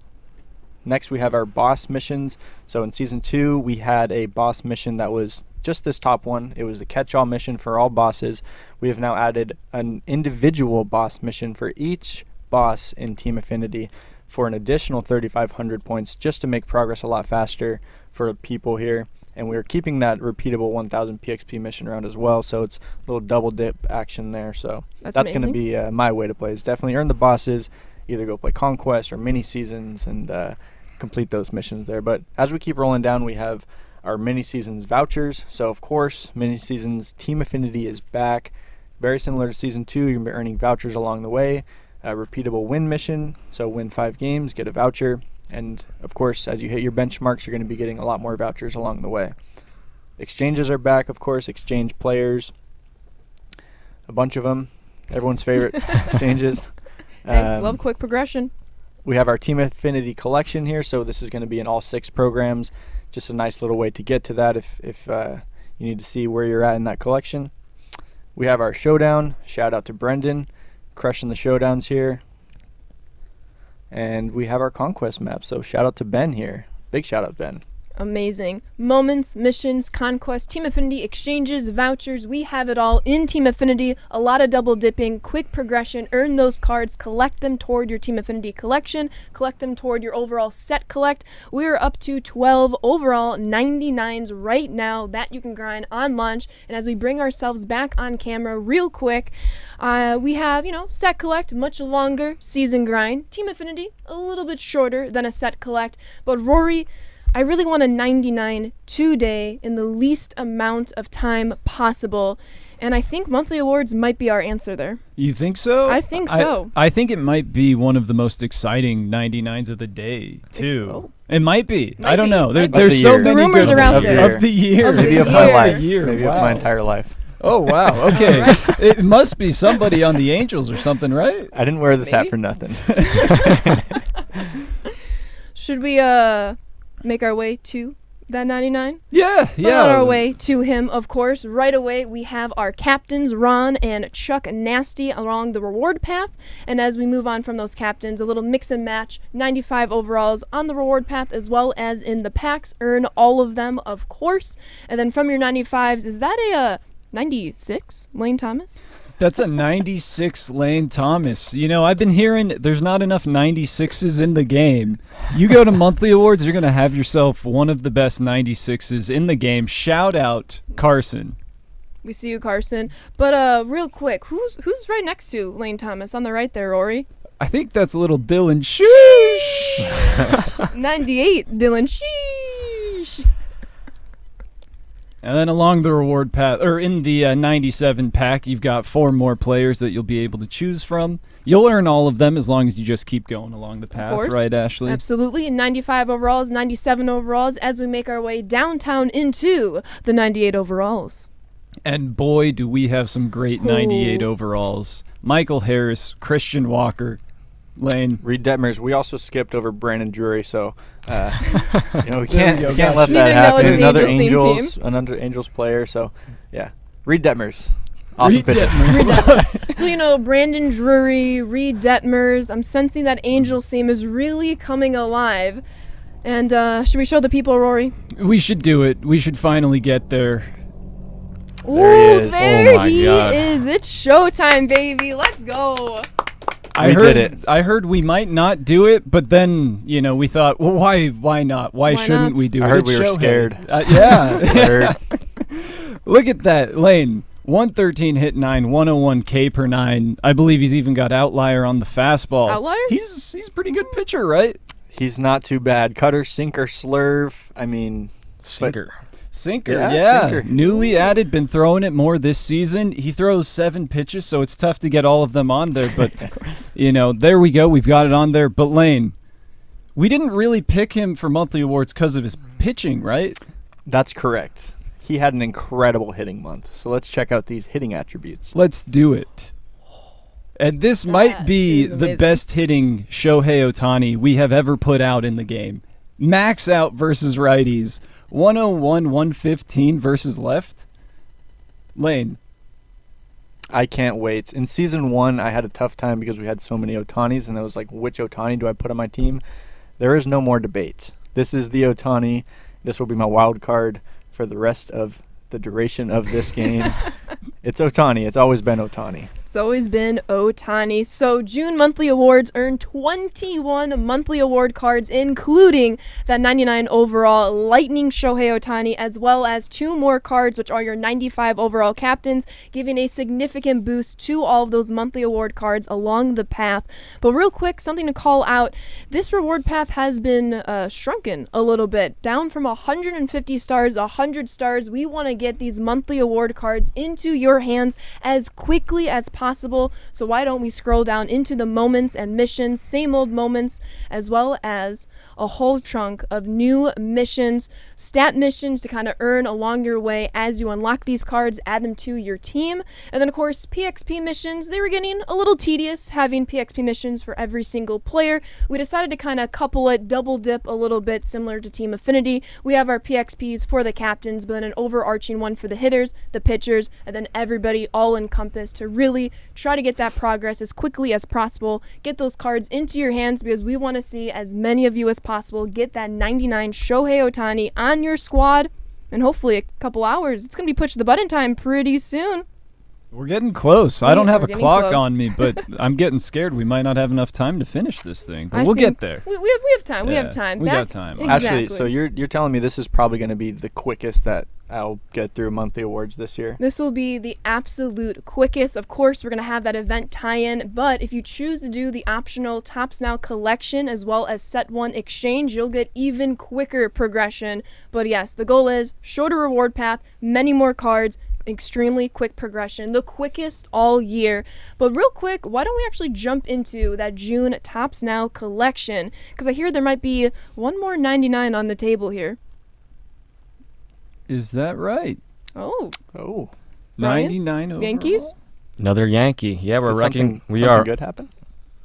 Next we have our boss missions. So in Season 2 we had a boss mission that was just this top one. It was the catch-all mission for all bosses. We have now added an individual boss mission for each boss in Team Affinity for an additional 3,500 points just to make progress a lot faster for people here. And we're keeping that repeatable 1,000 PXP mission around as well, so it's a little double dip action there. So that's going to be my way to play. Is definitely earn the bosses, either go play Conquest or mini seasons and complete those missions there. But as we keep rolling down, we have our mini seasons vouchers. So of course, mini seasons Team Affinity is back. Very similar to Season 2, you're going to be earning vouchers along the way. A repeatable win mission, so win 5 games, get a voucher. And of course, as you hit your benchmarks, you're going to be getting a lot more vouchers along the way. Exchanges are back, of course. Exchange players, a bunch of them. Everyone's favorite exchanges. Love quick progression. We have our Team Affinity collection here, so this is going to be in all 6 programs. Just a nice little way to get to that if you need to see where you're at in that collection. We have our showdown. Shout out to Brendan, crushing the showdowns here. And we have our Conquest map, so shout out to Ben here. Big shout out, Ben. Amazing. Moments, missions, Conquest, Team Affinity, exchanges, vouchers. We have it all in Team Affinity. A lot of double dipping, quick progression. Earn those cards, collect them toward your Team Affinity collection, collect them toward your overall set collect. We are up to 12 overall 99s right now that you can grind on launch. And as we bring ourselves back on camera real quick, we have, set collect, much longer season grind. Team Affinity, a little bit shorter than a set collect. But Rory, I really want a 99 today in the least amount of time possible. And I think monthly awards might be our answer there. You think so? I think so. I think it might be one of the most exciting 99s of the day, too. It might be. I don't know. There's so many rumors around of the year. Maybe of my life. Maybe of my entire life. Oh, wow. Okay. Right. It must be somebody on the Angels or something, right? I didn't wear this hat for nothing. Should we make our way to that 99? Yeah. On our way to him, of course. Right away, we have our captains, Ron and Chuck Nasty, along the reward path. And as we move on from those captains, a little mix and match, 95 overalls on the reward path as well as in the packs. Earn all of them, of course. And then from your 95s, is that a 96, Lane Thomas? That's a 96 Lane Thomas. I've been hearing there's not enough 96s in the game. You go to monthly awards, you're going to have yourself one of the best 96s in the game. Shout out Carson. We see you, Carson. But real quick, who's right next to Lane Thomas on the right there, Rory? I think that's a little Dylan Sheesh. 98, Dylan Sheesh. And then along the reward path, or in the 97 pack, you've got 4 more players that you'll be able to choose from. You'll earn all of them as long as you just keep going along the path, right, Ashley? Absolutely. 95 overalls, 97 overalls, as we make our way downtown into the 98 overalls. And boy, do we have some great 98 overalls. Michael Harris, Christian Walker, Lane. Reed Detmers. We also skipped over Brandon Drury, so we can't let that happen. Another Angels player. So yeah, Reed Detmers. Awesome pitcher. So Brandon Drury, Reed Detmers. I'm sensing that Angels theme is really coming alive. And should we show the people, Rory? We should do it. We should finally get there. Ooh, there he is. It's showtime, baby. Let's go. I heard we might not do it, but then we thought, well, why not? Why shouldn't we do it? I heard It's we were Shohei. scared. Yeah. Look at that, Lane. 113 hit 9, 101 K per 9. I believe he's even got outlier on the fastball. Outlier? He's a pretty good pitcher, right? He's not too bad. Cutter, sinker, slurve. I mean, Sinker. Sinker, Yeah, yeah. sinker. Newly added, been throwing it more this season. He throws 7 pitches, so it's tough to get all of them on there. But, there we go. We've got it on there. But, Lane, we didn't really pick him for monthly awards because of his pitching, right? That's correct. He had an incredible hitting month. So let's check out these hitting attributes. Let's do it. And this might be is the amazing. best hitting Shohei Ohtani we have ever put out in the game. Max out versus righties. 101, 115 versus left. Lane. I can't wait. In season 1, I had a tough time because we had so many Ohtanis, and I was like, which Ohtani do I put on my team? There is no more debate. This is the Ohtani. This will be my wild card for the rest of the duration of this game. It's Ohtani. It's always been Ohtani. It's always been Ohtani. So June monthly awards earned 21 monthly award cards, including that 99 overall Lightning Shohei Ohtani, as well as 2 more cards, which are your 95 overall captains, giving a significant boost to all of those monthly award cards along the path. But real quick, something to call out. This reward path has been shrunken a little bit, down from 150 stars, 100 stars. We want to get these monthly award cards into your hands as quickly as possible. So why don't we scroll down into the moments and missions, same old moments, as well as a whole chunk of new missions, stat missions to kind of earn along your way as you unlock these cards, add them to your team. And then of course PXP missions, they were getting a little tedious having PXP missions for every single player. We decided to kind of couple it, double dip a little bit, similar to Team Affinity. We have our PXPs for the captains, but then an overarching one for the hitters, the pitchers, and then everybody all encompassed to really try to get that progress as quickly as possible, get those cards into your hands, because we want to see as many of you as possible get that 99 Shohei Ohtani on your squad, and hopefully a couple hours. It's going to be push the button time pretty soon. We're getting close. I don't have a getting clock close. on me, but I'm getting scared. We might not have enough time to finish this thing, but I we'll think get there. We have time. We Yeah, have time. we got time. Actually, Exactly. so you're telling me this is probably going to be the quickest that I'll get through monthly awards this year? This will be the absolute quickest. Of course, we're going to have that event tie-in, but if you choose to do the optional Tops Now collection as well as Set 1 exchange, you'll get even quicker progression. But yes, the goal is shorter reward path, many more cards, extremely quick progression, the quickest all year. But real quick, why don't we actually jump into that June Tops Now collection? Because I hear there might be one more 99 on the table here. Is that right? Oh, Oh. Brian? 99 overall. Yankees? Another Yankee. Yeah, we're Did something we are. good happen?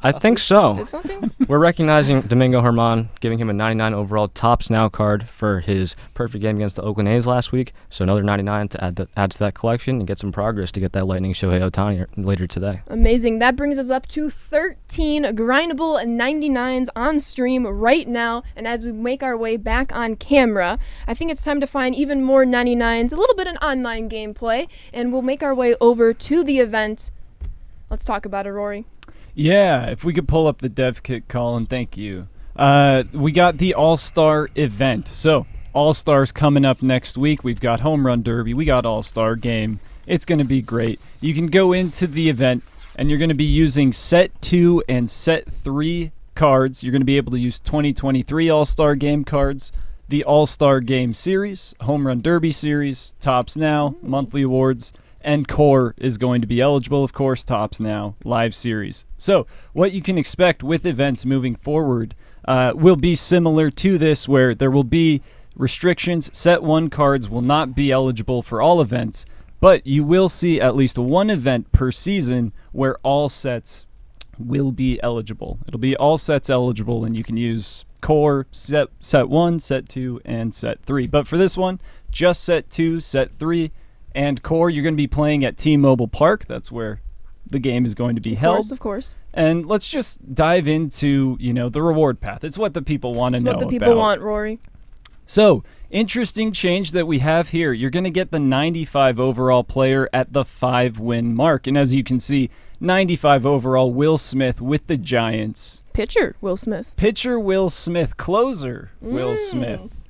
I think so. Did something? We're recognizing Domingo Germán, giving him a 99 overall Tops Now card for his perfect game against the Oakland A's last week. So another 99 to add to that collection and get some progress to get that Lightning Shohei Ohtani later today. Amazing. That brings us up to 13 grindable 99s on stream right now. And as we make our way back on camera, I think it's time to find even more 99s, a little bit of online gameplay, and we'll make our way over to the event. Let's talk about it, Rory. Yeah, if we could pull up the dev kit, Colin, thank you. We got the All-Star event. So, All-Stars coming up next week. We've got Home Run Derby. We got All-Star Game. It's going to be great. You can go into the event, and you're going to be using Set 2 and Set 3 cards. You're going to be able to use 2023 All-Star Game cards, the All-Star Game Series, Home Run Derby Series, Tops Now, Monthly Awards, and Core is going to be eligible, of course, Tops Now, Live Series. So, what you can expect with events moving forward will be similar to this, where there will be restrictions. Set 1 cards will not be eligible for all events, but you will see at least one event per season where all sets will be eligible. It'll be all sets eligible, and you can use Core, Set 1, Set 2, and Set 3. But for this one, just Set 2, Set 3, and Core. You're going to be playing at T-Mobile Park. That's where the game is going to be held. Of course. And let's just dive into, the reward path. It's what the people want to It's know what the people about. want, Rory. So, interesting change that we have here. You're going to get the 95 overall player at the 5-win mark. And as you can see, 95 overall Will Smith with the Giants. Pitcher Will Smith. Pitcher Will Smith. Closer Will Smith.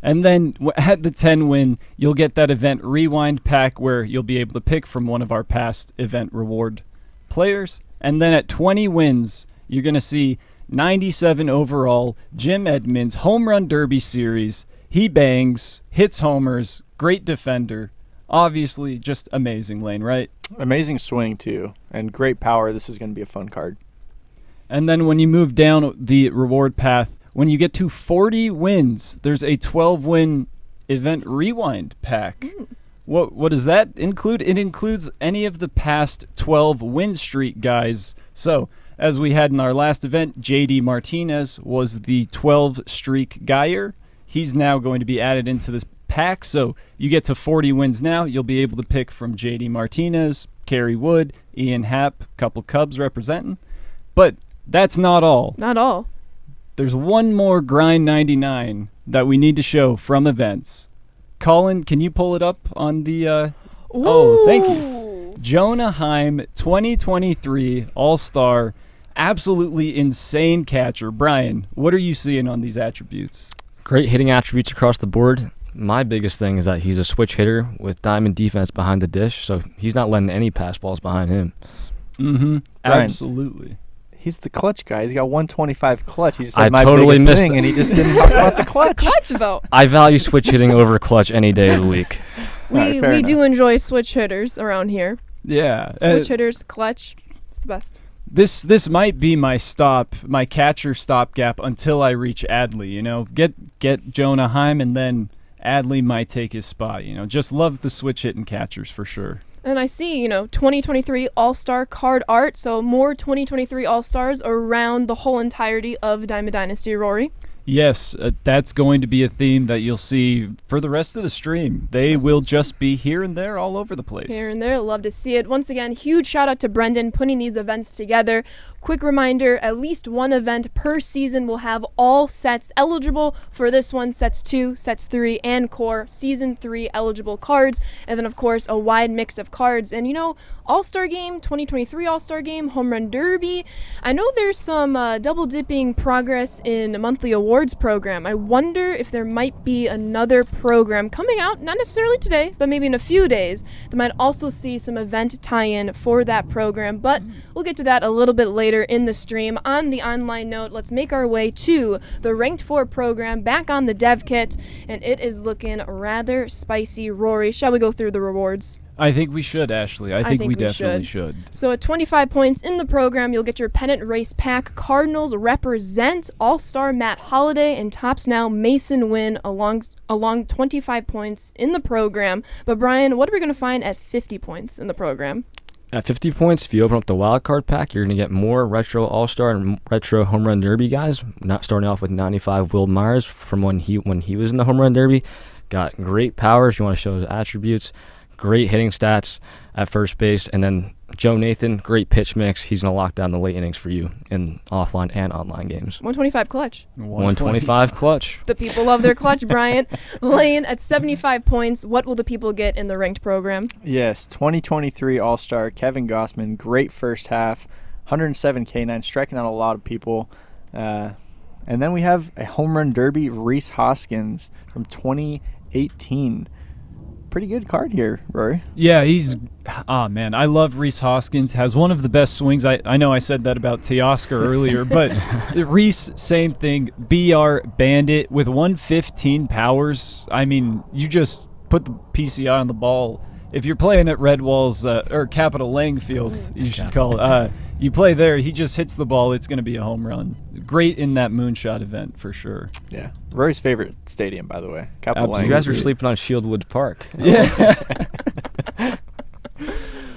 And then at the 10-win, you'll get that event rewind pack where you'll be able to pick from one of our past event reward players. And then at 20 wins, you're going to see 97 overall Jim Edmonds Home Run Derby Series. He bangs, hits homers, great defender. Obviously, just amazing, Lane, right? Amazing swing, too, and great power. This is going to be a fun card. And then when you move down the reward path, when you get to 40 wins, there's a 12-win event rewind pack. What does that include? It includes any of the past 12 win streak guys. So, as we had in our last event, JD Martinez was the 12 streak guyer. He's now going to be added into this pack. So you get to 40 wins now. You'll be able to pick from JD Martinez, Kerry Wood, Ian Happ, couple Cubs representing. But that's not all. Not all. There's one more Grind 99 that we need to show from events. Colin, can you pull it up on the... Oh, thank you. Jonah Heim, 2023 All-Star, absolutely insane catcher. Brian, what are you seeing on these attributes? Great hitting attributes across the board. My biggest thing is that he's a switch hitter with diamond defense behind the dish, so he's not letting any pass balls behind him. Mm-hmm. Absolutely. He's the clutch guy. He's got 125 clutch. He just said I totally missed thing, and he just didn't talk about the clutch. Clutch, though. I value switch hitting over clutch any day of the week. We do enjoy switch hitters around here. Yeah. Switch hitters, clutch. It's the best. This might be my catcher stopgap until I reach Adley, you know. Get Jonah Heim, and then Adley might take his spot, you know. Just love the switch hitting catchers for sure. And I see, 2023 All-Star card art, so more 2023 All-Stars around the whole entirety of Diamond Dynasty, Rory. Yes, that's going to be a theme that you'll see for the rest of the stream. They will just be here and there all over the place. Here and there. Love to see it. Once again, huge shout out to Brendan putting these events together. Quick reminder, at least one event per season will have all sets eligible. For this one, sets 2, sets 3, and core Season 3 eligible cards. And then, of course, a wide mix of cards. And, All-Star Game, 2023 All-Star Game, Home Run Derby. I know there's some double-dipping progress in a monthly awards program. I wonder if there might be another program coming out, not necessarily today, but maybe in a few days, that might also see some event tie-in for that program. But we'll get to that a little bit later in the stream. On the online note, let's make our way to the Ranked 4 program, back on the dev kit, and it is looking rather spicy. Rory, shall we go through the rewards? I think we should, Ashley. I think we definitely should. So at 25 points in the program, you'll get your pennant race pack. Cardinals represent All-Star Matt Holliday and Tops Now Mason Wynn along 25 points in the program. But Brian, what are we going to find at 50 points in the program? At 50 points, if you open up the Wildcard pack, you're going to get more Retro All-Star and Retro Home Run Derby guys. Not starting off with 95 Will Myers from when he was in the Home Run Derby. Got great power if you want to show his attributes. Great hitting stats at first base. And then Joe Nathan, great pitch mix. He's going to lock down the late innings for you in offline and online games. 125 clutch. 125 clutch. The people love their clutch, Bryant. Lane, at 75 points, what will the people get in the ranked program? Yes, 2023 All-Star Kevin Gossman, great first half, 107 K9, striking out a lot of people. And then we have a home run derby, Rhys Hoskins from 2018. Pretty good card here, Rory. Yeah, man, I love Rhys Hoskins. Has one of the best swings. I know I said that about Teoscar earlier, but Rhys, same thing. BR Bandit with 115 powers. I mean, you just put the PCI on the ball. If you're playing at Red Walls or Capitol Lang Field, you should call it. You play there, he just hits the ball. It's going to be a home run. Great in that moonshot event for sure. Yeah, Rory's favorite stadium, by the way. Capitol Lang. You guys are sleeping on Shieldwood Park. Yeah.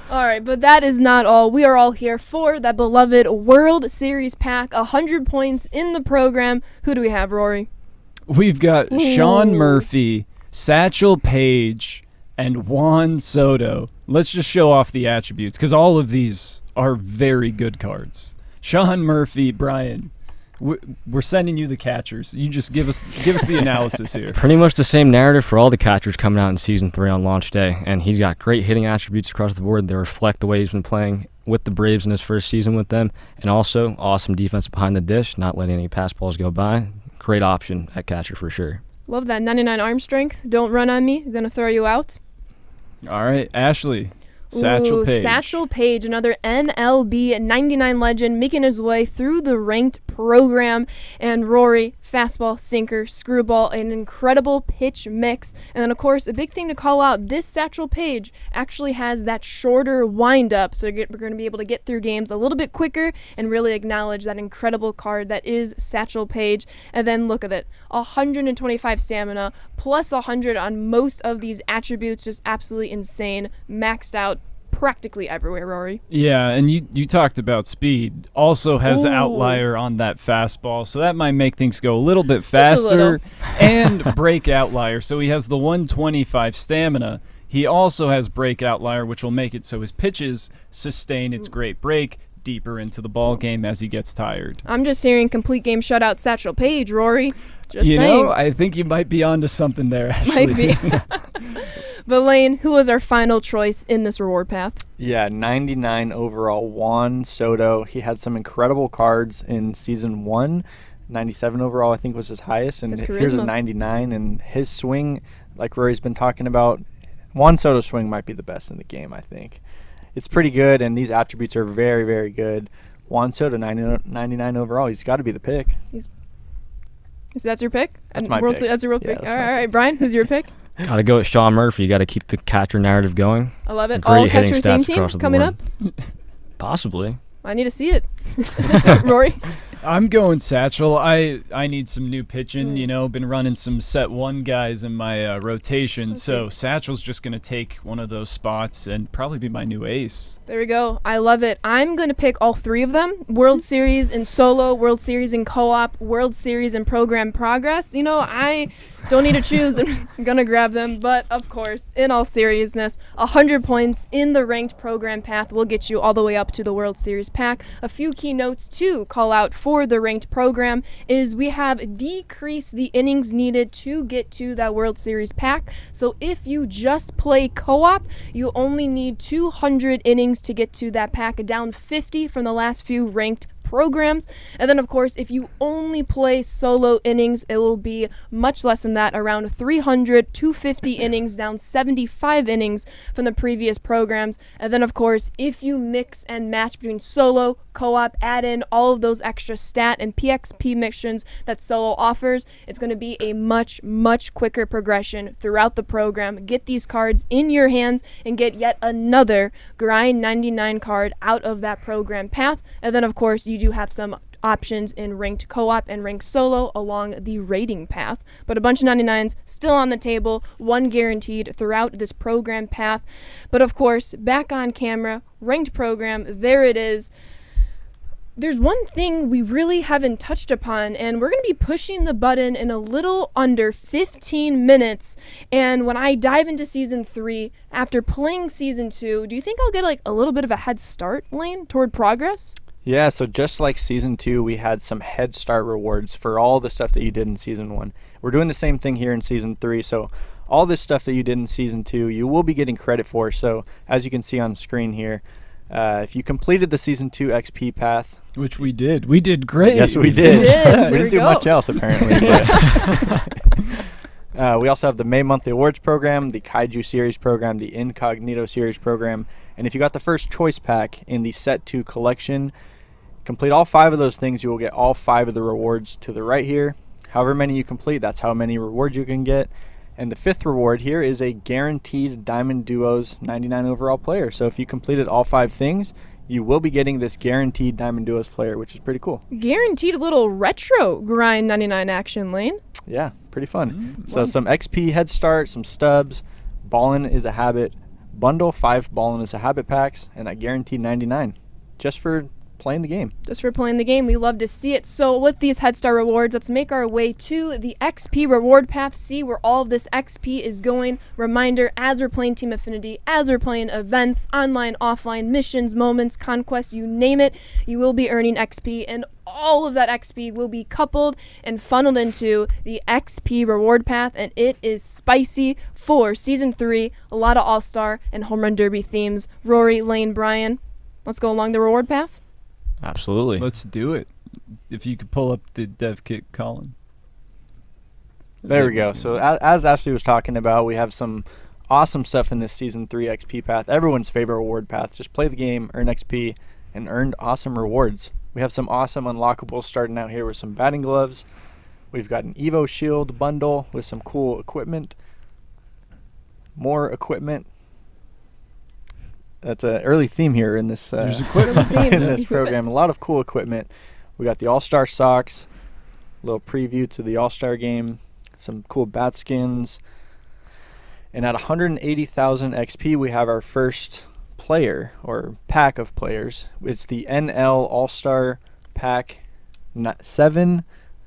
All right, but that is not all. We are all here for that beloved World Series pack. 100 points in the program. Who do we have, Rory? We've got Sean Murphy, Satchel Paige, and Juan Soto. Let's just show off the attributes because all of these are very good cards. Sean Murphy, Brian, We're sending you the catchers. You just give us the analysis here. Pretty much the same narrative for all the catchers coming out in Season 3 on launch day. And he's got great hitting attributes across the board. They reflect the way he's been playing with the Braves in his first season with them. And also, awesome defense behind the dish, not letting any pass balls go by. Great option at catcher for sure. Love that 99 arm strength. Don't run on me. I'm going to throw you out. All right, Ashley. Satchel Paige. Satchel Paige, another MLB 99 legend, making his way through the ranked program. And Rory, fastball, sinker, screwball, an incredible pitch mix. And then, of course, a big thing to call out, this Satchel Paige actually has that shorter windup. So we're going to be able to get through games a little bit quicker and really acknowledge that incredible card that is Satchel Paige. And then look at it, 125 stamina, plus 100 on most of these attributes, just absolutely insane, maxed out practically everywhere, Rory. Yeah, and you talked about speed. Also has outlier on that fastball, so that might make things go a little bit faster. And break outlier. So he has the 125 stamina. He also has break outlier, which will make it so his pitches sustain its great break deeper into the ball game as he gets tired. I'm just hearing complete game shutout Satchel Paige, Rory. Just you saying. know, I think you might be onto something there, Ashley. Might be. But Lane, who was our final choice in this reward path? Yeah, 99 overall, Juan Soto. He had some incredible cards in Season 1. 97 overall, I think, was his highest. And here's a 99. And his swing, like Rory's been talking about, Juan Soto's swing might be the best in the game, I think. It's pretty good, and these attributes are very, very good. Juan Soto, 99 overall. He's got to be the pick. So that's your pick? That's my pick. That's your real pick. Yeah, all right, Brian, who's your pick? Got to go with Sean Murphy. You got to keep the catcher narrative going. I love it. Great All hitting catcher theme stats team across the coming board. up? Possibly. I need to see it. Rory? I'm going Satchel. I need some new pitching. You know, been running some set one guys in my rotation. So Satchel's just going to take one of those spots and probably be my new ace. There we go. I love it. I'm going to pick all three of them. World Series in solo, World Series in co-op, World Series in program progress. You know, I don't need to choose. I'm going to grab them. But, of course, in all seriousness, 100 points in the ranked program path will get you all the way up to the World Series pack. A few key notes to call out for the ranked program is we have decreased the innings needed to get to that World Series pack. So if you just play co-op, you only need 200 innings to get to that pack, down 50 from the last few ranked programs. And then, of course, if you only play solo innings, it will be much less than that, around 300, 250 innings, down 75 innings from the previous programs. And then, of course, if you mix and match between solo, co-op, add in all of those extra stat and PXP missions that solo offers, it's going to be a much, much quicker progression throughout the program. Get these cards in your hands and get yet another Grind 99 card out of that program path. And then, of course, you do have some options in ranked co-op and ranked solo along the rating path. But a bunch of 99s still on the table, one guaranteed throughout this program path. But of course, back on camera, ranked program, there it is. There's one thing we really haven't touched upon, and we're going to be pushing the button in a little under 15 minutes. And when I dive into Season 3, after playing Season 2, do you think I'll get like a little bit of a head start, Lane, toward progress? Yeah, so just like Season 2, we had some head start rewards for all the stuff that you did in Season 1. We're doing the same thing here in Season 3, so all this stuff that you did in Season 2, you will be getting credit for. So as you can see on screen here, if you completed the Season 2 XP path, which we did great. Yes, we did. We didn't do go. much else, apparently. We also have the May Monthly Awards program, the Kaiju Series program, the Incognito Series program, and if you got the first choice pack in the Set 2 collection, complete all 5 of those things, you will get all 5 of the rewards to the right here. However many you complete, that's how many rewards you can get. And the 5th reward here is a guaranteed Diamond Duos 99 overall player. So if you completed all 5 things, you will be getting this guaranteed Diamond Duos player, which is pretty cool. Guaranteed a little retro Grind 99 action, Lane. Yeah, pretty fun. So some XP head start, some stubs, Ballin' is a habit, bundle 5 Ballin' is a habit packs, and that guaranteed 99 just for playing the game. Just for playing the game. We love to see it. So with these Head Start rewards, let's make our way to the XP reward path, see where all of this XP is going. Reminder, as we're playing Team Affinity, as we're playing events, online, offline, missions, moments, conquests, you name it, you will be earning XP. And all of that XP will be coupled and funneled into the XP reward path, and it is spicy for Season 3. A lot of All-Star and Home Run Derby themes. Rory, Lane, Brian, let's go along the reward path. Absolutely. Let's do it. If you could pull up the dev kit, Colin. There we go. So as Ashley was talking about, we have some awesome stuff in this Season 3 XP path. Everyone's favorite reward path. Just play the game, earn XP, and earn awesome rewards. We have some awesome unlockables starting out here with some batting gloves. We've got an Evo Shield bundle with some cool equipment. More equipment. That's an early theme here in this There's equipment in this program. A lot of cool equipment. We got the All-Star socks. A little preview to the All-Star game. Some cool bat skins. And at 180,000 XP, we have our first player or pack of players. It's the NL All-Star Pack 7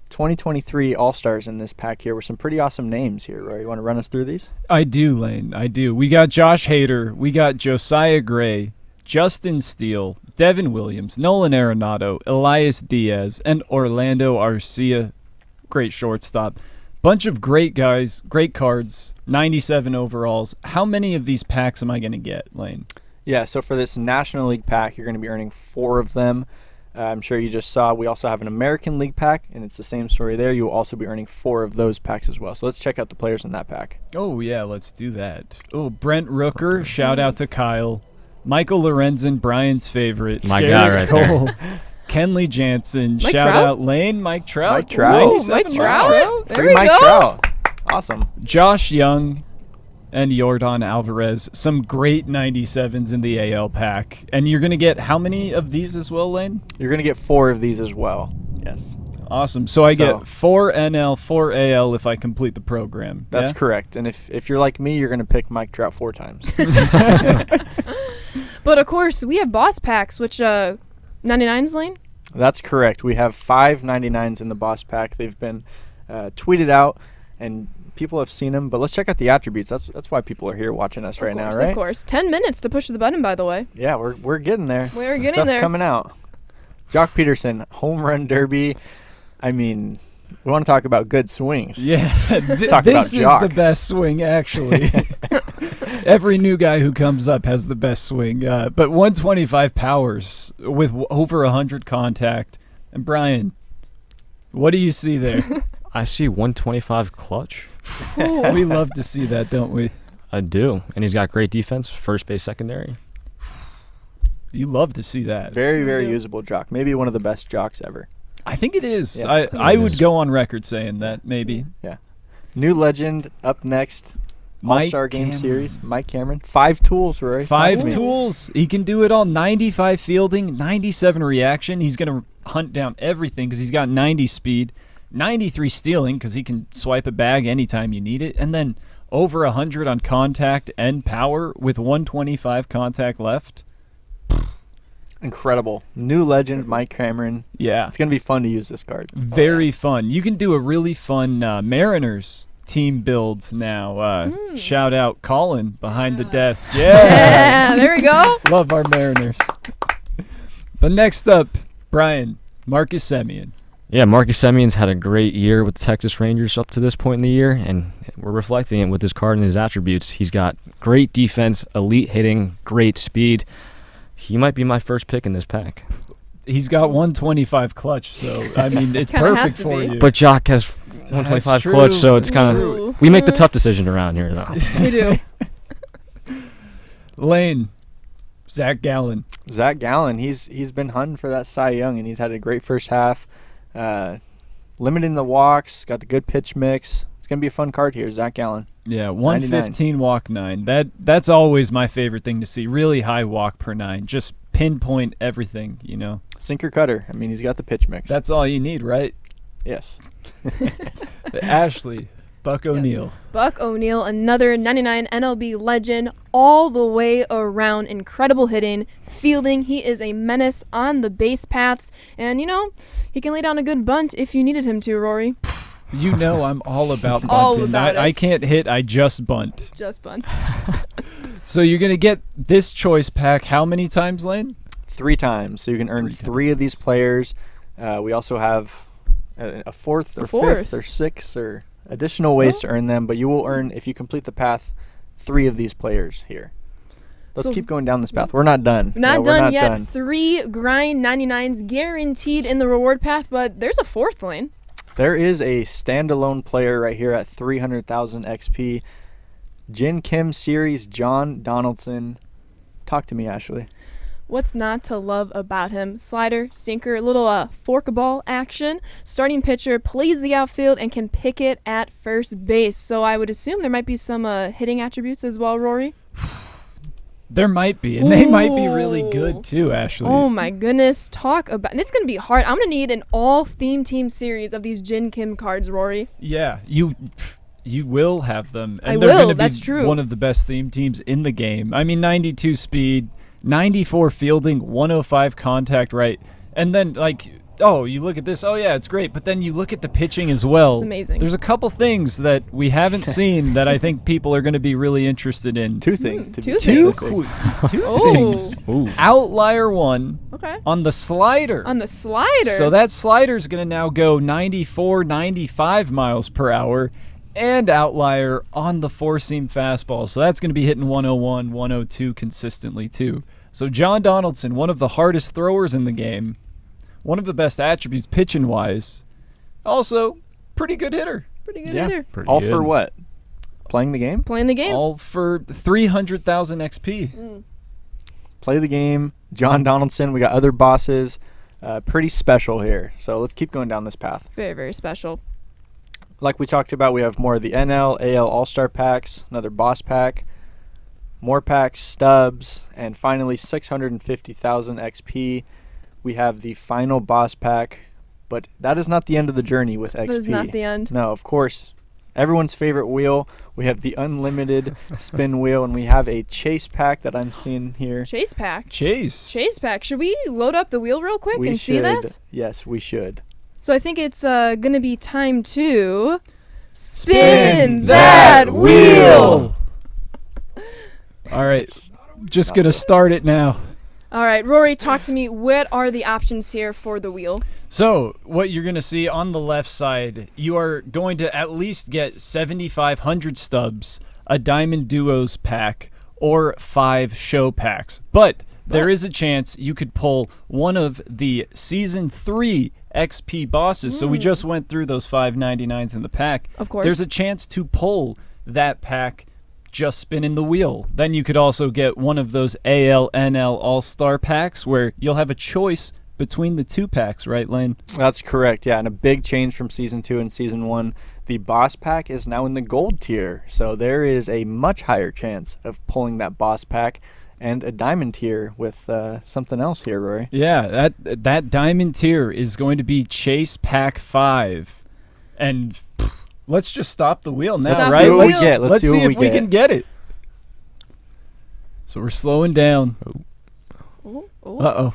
2023 All-Stars in this pack here with some pretty awesome names here, Roy. You want to run us through these? I do, Lane. I do. We got Josh Hader. We got Josiah Gray, Justin Steele, Devin Williams, Nolan Arenado, Elias Diaz, and Orlando Arcia. Great shortstop. Bunch of great guys, great cards, 97 overalls. How many of these packs am I going to get, Lane? Yeah, so for this National League pack, you're going to be earning 4 of them. I'm sure you just saw we also have an American League pack, and it's the same story there. You will also be earning 4 of those packs as well. So let's check out the players in that pack. Oh, yeah, let's do that. Oh, Brent Rooker, shout out to Kyle. Michael Lorenzen, Brian's favorite. My Jared guy right Cole, there. Kenley Jansen, Mike shout Trout? out Lane, Mike Trout. Mike Trout. Oh, 97 Mike Trout. There Free we Mike go. Trout. Awesome. Josh Young and Yordan Alvarez. Some great 97s in the AL pack. And you're going to get how many of these as well, Lane? You're going to get 4 of these as well. Yes. Awesome. So I get 4 NL, 4 AL if I complete the program. That's yeah? correct. And if you're like me, you're going to pick Mike Trout 4 times. But of course, we have boss packs, which 99s, Lane? That's correct. We have 5 99s in the boss pack. They've been tweeted out, and people have seen them. But let's check out the attributes. That's why people are here watching us right now, right? Of course. 10 minutes to push the button, by the way. Yeah, we're getting there. We're getting Stuff's there. coming out. Jock Peterson, home run derby. I mean, we want to talk about good swings. Yeah, Talk this is about the Jock. best swing, actually. Every new guy who comes up has the best swing. But 125 powers with over 100 contact. And Brian, what do you see there? I see 125 clutch. We love to see that, don't we? I do. And he's got great defense, first base, secondary. You love to see that. Very, very do. usable jock. Maybe one of the best jocks ever. I think it is. Yeah, I would go on record saying that, maybe. Yeah. New legend up next. Mike All-Star Game Cameron. Series. Mike Cameron. 5 tools, Rory. 5 tools. tools. He can do it all. 95 fielding, 97 reaction. He's going to hunt down everything because he's got 90 speed, 93 stealing because he can swipe a bag anytime you need it, and then over 100 on contact and power with 125 contact left. Incredible. New legend, Mike Cameron. Yeah. It's going to be fun to use this card. Very fun. You can do a really fun Mariners team build now. Shout out Colin behind the desk. Yeah, there we go. Love our Mariners. But next up, Brian, Marcus Semien. Yeah, Marcus Semien's had a great year with the Texas Rangers up to this point in the year, and we're reflecting it with his card and his attributes. He's got great defense, elite hitting, great speed. He might be my first pick in this pack. He's got 125 clutch, so, I mean, it's Kinda perfect has to for be. you. But Jock has 125 true. clutch, so it's kind True. of... We make the tough decision around here, though. We do. Lane, Zach Gallen. Zach Gallen, he's been hunting for that Cy Young, and he's had a great first half. Limiting the walks, got the good pitch mix. It's going to be a fun card here, Zach Gallen. Yeah, 115 walk 9. That's always my favorite thing to see. Really high walk per 9. Just pinpoint everything, you know. Sinker cutter. I mean, he's got the pitch mix. That's all you need, right? Yes. Ashley, Buck O'Neill. Buck O'Neill, another 99 MLB legend, all the way around. Incredible hitting, fielding. He is a menace on the base paths. And, you know, he can lay down a good bunt if you needed him to, Rory. You know I'm all about bunting. All about I it. can't hit, I just bunt. Just bunt. So you're going to get this choice pack how many times, Lane? 3 times. So you can earn 3 of these players. We also have a fourth or fourth. fifth or sixth or additional ways to earn them, but you will earn, if you complete the path, 3 of these players here. Let's keep going down this path. We're not done. We're not done. 3 grind 99s guaranteed in the reward path, but there's a 4th lane. There is a standalone player right here at 300,000 XP. Jin Kim Series, John Donaldson. Talk to me, Ashley. What's not to love about him? Slider, sinker, little forkball action. Starting pitcher, plays the outfield, and can pick it at first base. So I would assume there might be some hitting attributes as well, Rory. There might be, and they might be really good too, Ashley. Oh my goodness, talk about, and it's going to be hard. I'm going to need an all-theme team series of these Jin Kim cards, Rory. Yeah, you will have them. And I they're will, gonna that's be true. one of the best theme teams in the game. I mean, 92 speed, 94 fielding, 105 contact right, and then you look at this, oh yeah, it's great, but then you look at the pitching as well. It's amazing. There's a couple things that we haven't seen that I think people are going to be really interested in. 2 things. Two Two things. things. Ooh. Outlier 1 Okay. on the slider. On the slider. So that slider's going to now go 94, 95 miles per hour, and outlier on the 4-seam fastball. So that's going to be hitting 101, 102 consistently too. So John Donaldson, one of the hardest throwers in the game, one of the best attributes pitching-wise, also pretty good hitter. Pretty good hitter. All for what? Playing the game? Playing the game. All for 300,000 XP. Play the game. John Donaldson. We got other bosses. Pretty special here. So let's keep going down this path. Very, very special. Like we talked about, we have more of the NL, AL All-Star packs, another boss pack, more packs, stubs, and finally 650,000 XP. We have the final boss pack, but that is not the end of the journey with XP. That is not the end. No, of course. Everyone's favorite wheel. We have the unlimited spin wheel, and we have a chase pack that I'm seeing here. Chase pack. Chase Pack. Should we load up the wheel real quick We and should. see that? Yes, we should. So I think it's going to be time to spin that wheel. All right. Just going to start it now. All right, Rory, talk to me. What are the options here for the wheel? So what you're going to see on the left side, you are going to at least get 7,500 stubs, a Diamond Duos pack, or 5 show packs. But there is a chance you could pull one of the Season 3 XP bosses. So we just went through those 599s in the pack. Of course. There's a chance to pull that pack just spinning the wheel. Then you could also get one of those AL, NL All-Star packs where you'll have a choice between the 2 packs, right, Lane? That's correct, yeah, and a big change from Season 2 and Season 1. The boss pack is now in the gold tier, so there is a much higher chance of pulling that boss pack and a diamond tier with something else here, Rory. Yeah, that diamond tier is going to be Chase Pack 5. And let's just stop the wheel now, Stop right? the Let's wheel. Let's see see what if we we can get it. So we're slowing down. Oh. Uh-oh.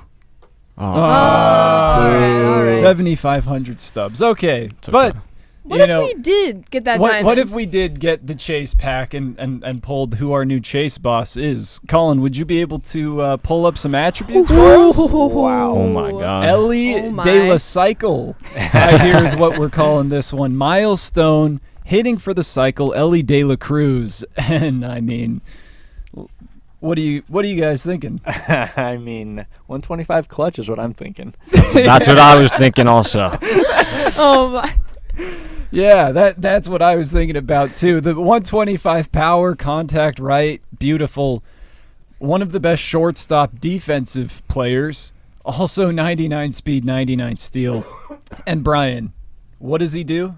All right. 7,500 stubs. Okay, but What if we did get that diamond? what if we did get the chase pack and pulled who our new chase boss is? Colin, would you be able to pull up some attributes for us? Wow. Oh my God. Ellie Oh my. De La Cycle, I hear is what we're calling this one. Milestone, hitting for the cycle, Ellie De La Cruz. And I mean, what are you guys thinking? I mean, 125 clutch is what I'm thinking. That's what I was thinking also. Oh my. Yeah, that's what I was thinking about too. The 125 power, contact right, beautiful. One of the best shortstop defensive players. Also 99 speed, 99 steal. And Brian, what does he do?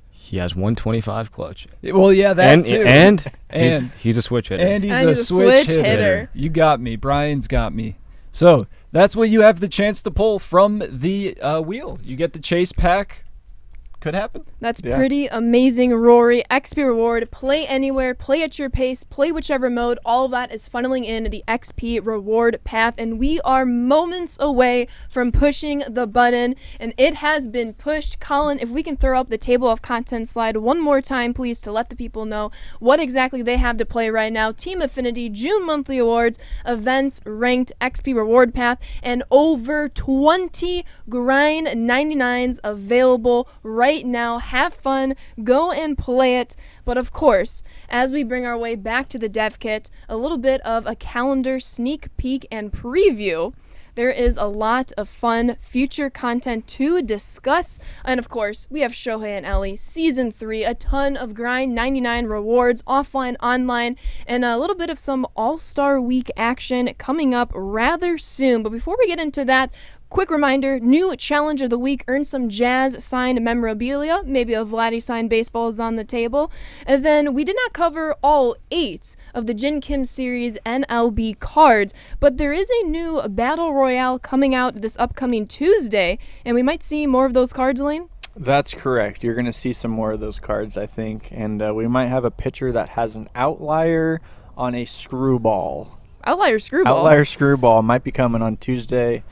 He has 125 clutch. Well, yeah, that too. And he's a switch hitter. And he's And a he's a switch switch hitter. You got me. Brian's got me. So that's what you have the chance to pull from the wheel. You get the chase pack could happen. That's pretty amazing, Rory. XP Reward, play anywhere, play at your pace, play whichever mode. All of that is funneling in the XP Reward path, and we are moments away from pushing the button, and it has been pushed. Colin, if we can throw up the table of contents slide one more time, please, to let the people know what exactly they have to play right now. Team Affinity, June monthly awards, events, ranked, XP Reward path, and over 20 grind 99s available right now. Have fun, go and play it. But of course, as we bring our way back to the dev kit, a little bit of a calendar sneak peek and preview. There is a lot of fun future content to discuss. And of course, we have Shohei and Ellie Season 3, a ton of grind 99 rewards, offline, online, and a little bit of some All-Star Week action coming up rather soon. But before we get into that, quick reminder, new challenge of the week, earn some Jazz signed memorabilia. Maybe a Vladdy signed baseball is on the table. And then we did not cover all 8 of the Jin Kim series MLB cards, but there is a new Battle Royale coming out this upcoming Tuesday, and we might see more of those cards, Elaine? That's correct. You're going to see some more of those cards, I think, and we might have a pitcher that has an outlier on a screwball. Outlier screwball? Outlier screwball might be coming on Tuesday.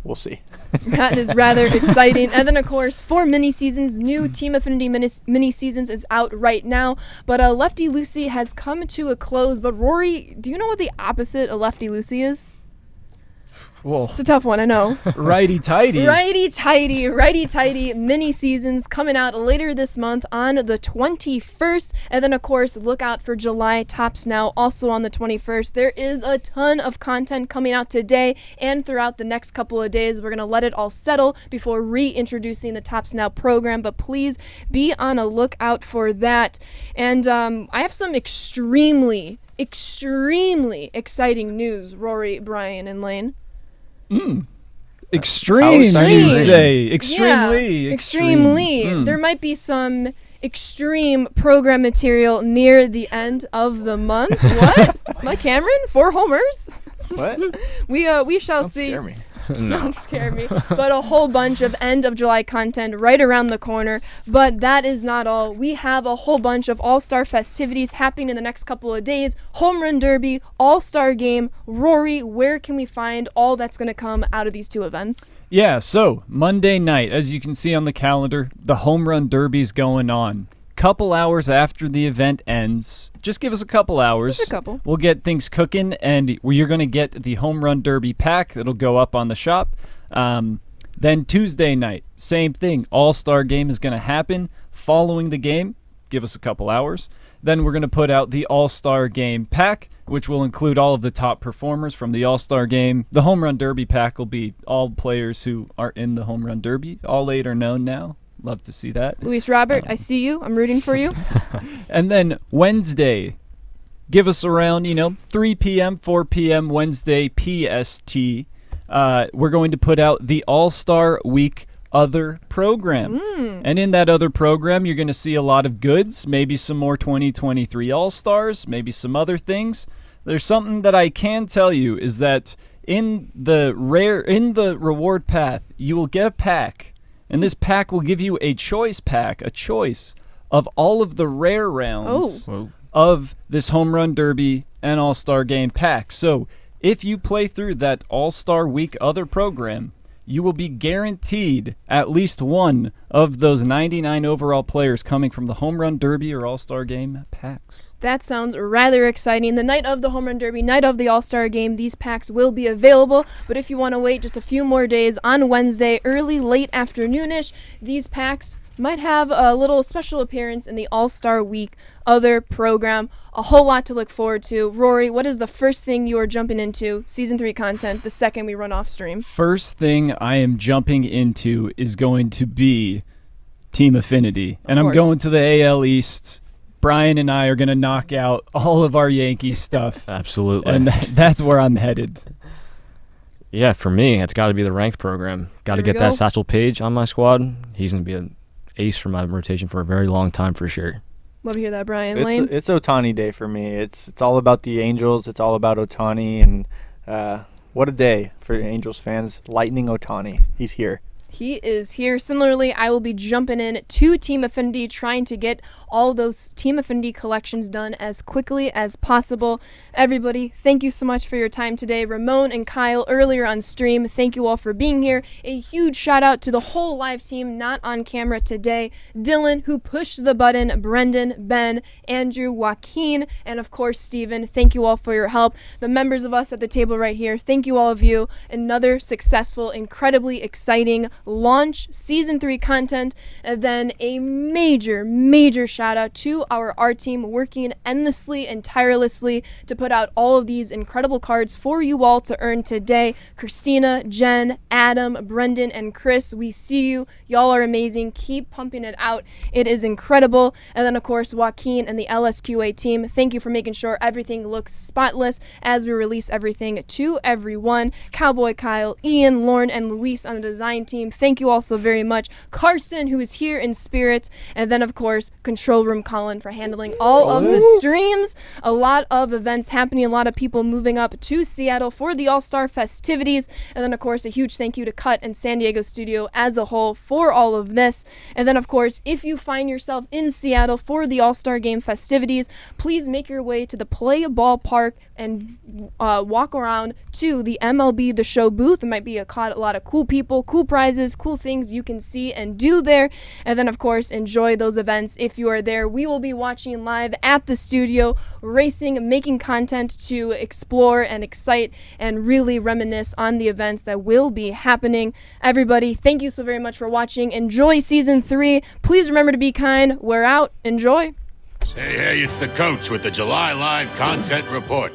We'll see. That is rather exciting. And then, of course, for mini-seasons, new Team Affinity mini-seasons is out right now. But Lefty Lucy has come to a close. But Rory, do you know what the opposite of Lefty Lucy is? Well, it's a tough one, I know. Righty-tighty. Righty-tighty mini-seasons coming out later this month on the 21st. And then, of course, look out for July Tops Now, also on the 21st. There is a ton of content coming out today and throughout the next couple of days. We're going to let it all settle before reintroducing the Tops Now program, but please be on a lookout for that. And I have some extremely exciting news, Rory, Brian, and Lane. Extreme, you say. Extremely. Yeah, extremely. There might be some extreme program material near the end of the month. What? Mike Cameron? 4 homers? What? We shall Don't see. Scare me. Don't scare me. But a whole bunch of end of July content right around the corner. But that is not all. We have a whole bunch of all-star festivities happening in the next couple of days. Home Run Derby, All-Star Game. Rory, where can we find all that's going to come out of these 2 events? Yeah, so Monday night, as you can see on the calendar, the Home Run Derby's going on. Couple hours after the event ends, just give us a couple hours. Just a couple. We'll get things cooking, and you're going to get the Home Run Derby pack. It'll go up on the shop. Then Tuesday night, same thing. All-Star Game is going to happen. Following the game, give us a couple hours. Then we're going to put out the All-Star Game pack, which will include all of the top performers from the All-Star Game. The Home Run Derby pack will be all players who are in the Home Run Derby. All 8 are known now. Love to see that. Luis Robert, I see you. I'm rooting for you. And then Wednesday, give us around, 3 p.m., 4 p.m. Wednesday PST. We're going to put out the All-Star Week Other program. And in that other program, you're going to see a lot of goods, maybe some more 2023 All-Stars, maybe some other things. There's something that I can tell you is that in the reward path, you will get a pack. And this pack will give you a choice of all of the rare rounds of this Home Run Derby and All-Star Game pack. So if you play through that All-Star Week Other program, you will be guaranteed at least one of those 99 overall players coming from the Home Run Derby or All-Star Game packs. That sounds rather exciting. The night of the Home Run Derby, night of the All-Star Game, these packs will be available. But if you want to wait just a few more days, on Wednesday, early, late afternoonish, these packs might have a little special appearance in the All-Star Week Other program. A whole lot to look forward to. Rory, what is the first thing you are jumping into Season 3 content the second we run off stream? First thing I am jumping into is going to be Team Affinity. And I'm going to the AL East. Brian and I are going to knock out all of our Yankees stuff. Absolutely. And that's where I'm headed. Yeah, for me, it's got to be the ranked program. Got to get that Satchel Paige on my squad. He's going to be an ace for my rotation for a very long time for sure. Love to hear that, Brian. Lane? It's Ohtani day for me. It's all about the Angels. It's all about Ohtani. And what a day for Angels fans. Lightning Ohtani. He's here. He is here. Similarly, I will be jumping in to Team Affinity, trying to get all those Team Affinity collections done as quickly as possible. Everybody, thank you so much for your time today. Ramon and Kyle earlier on stream, thank you all for being here. A huge shout out to the whole live team not on camera today. Dylan, who pushed the button, Brendan, Ben, Andrew, Joaquin, and of course Steven. Thank you all for your help. The members of us at the table right here, thank you all of you. Another successful, incredibly exciting launch season 3 content, and then a major shout out to our art team working endlessly and tirelessly to put out all of these incredible cards for you all to earn today. Christina, Jen, Adam, Brendan, and Chris, we see you. Y'all are amazing. Keep pumping it out. It is incredible. And then of course Joaquin and the LSQA team, thank you for making sure everything looks spotless as we release everything to everyone. Cowboy Kyle, Ian, Lauren, and Luis on the design team, thank you all so very much. Carson, who is here in spirit, and then of course Control Room Colin for handling all of the streams. A lot of events happening, a lot of people moving up to Seattle for the All-Star festivities, and then of course a huge thank you to Cut and San Diego Studio as a whole for all of this. And then of course, if you find yourself in Seattle for the All-Star Game festivities, please make your way to the Play Ballpark and walk around to the MLB The Show booth. There might be a lot of cool people, cool prizes, cool things you can see and do there. And then of course enjoy those events if you are there. We will be watching live at the studio, racing, making content to explore and excite and really reminisce on the events that will be happening. Everybody, thank you so very much for watching. Enjoy season 3. Please remember to be kind. We're out. Enjoy. Hey, it's the coach with the July Live Content Report.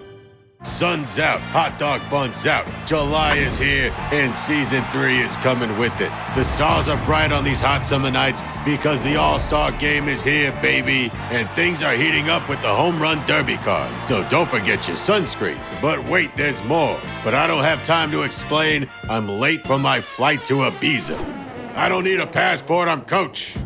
Sun's out, hot dog buns out. July is here, and season 3 is coming with it. The stars are bright on these hot summer nights because the All-Star Game is here, baby, and things are heating up with the Home Run Derby card. So don't forget your sunscreen. But wait, there's more. But I don't have time to explain. I'm late for my flight to Ibiza. I don't need a passport, I'm coach.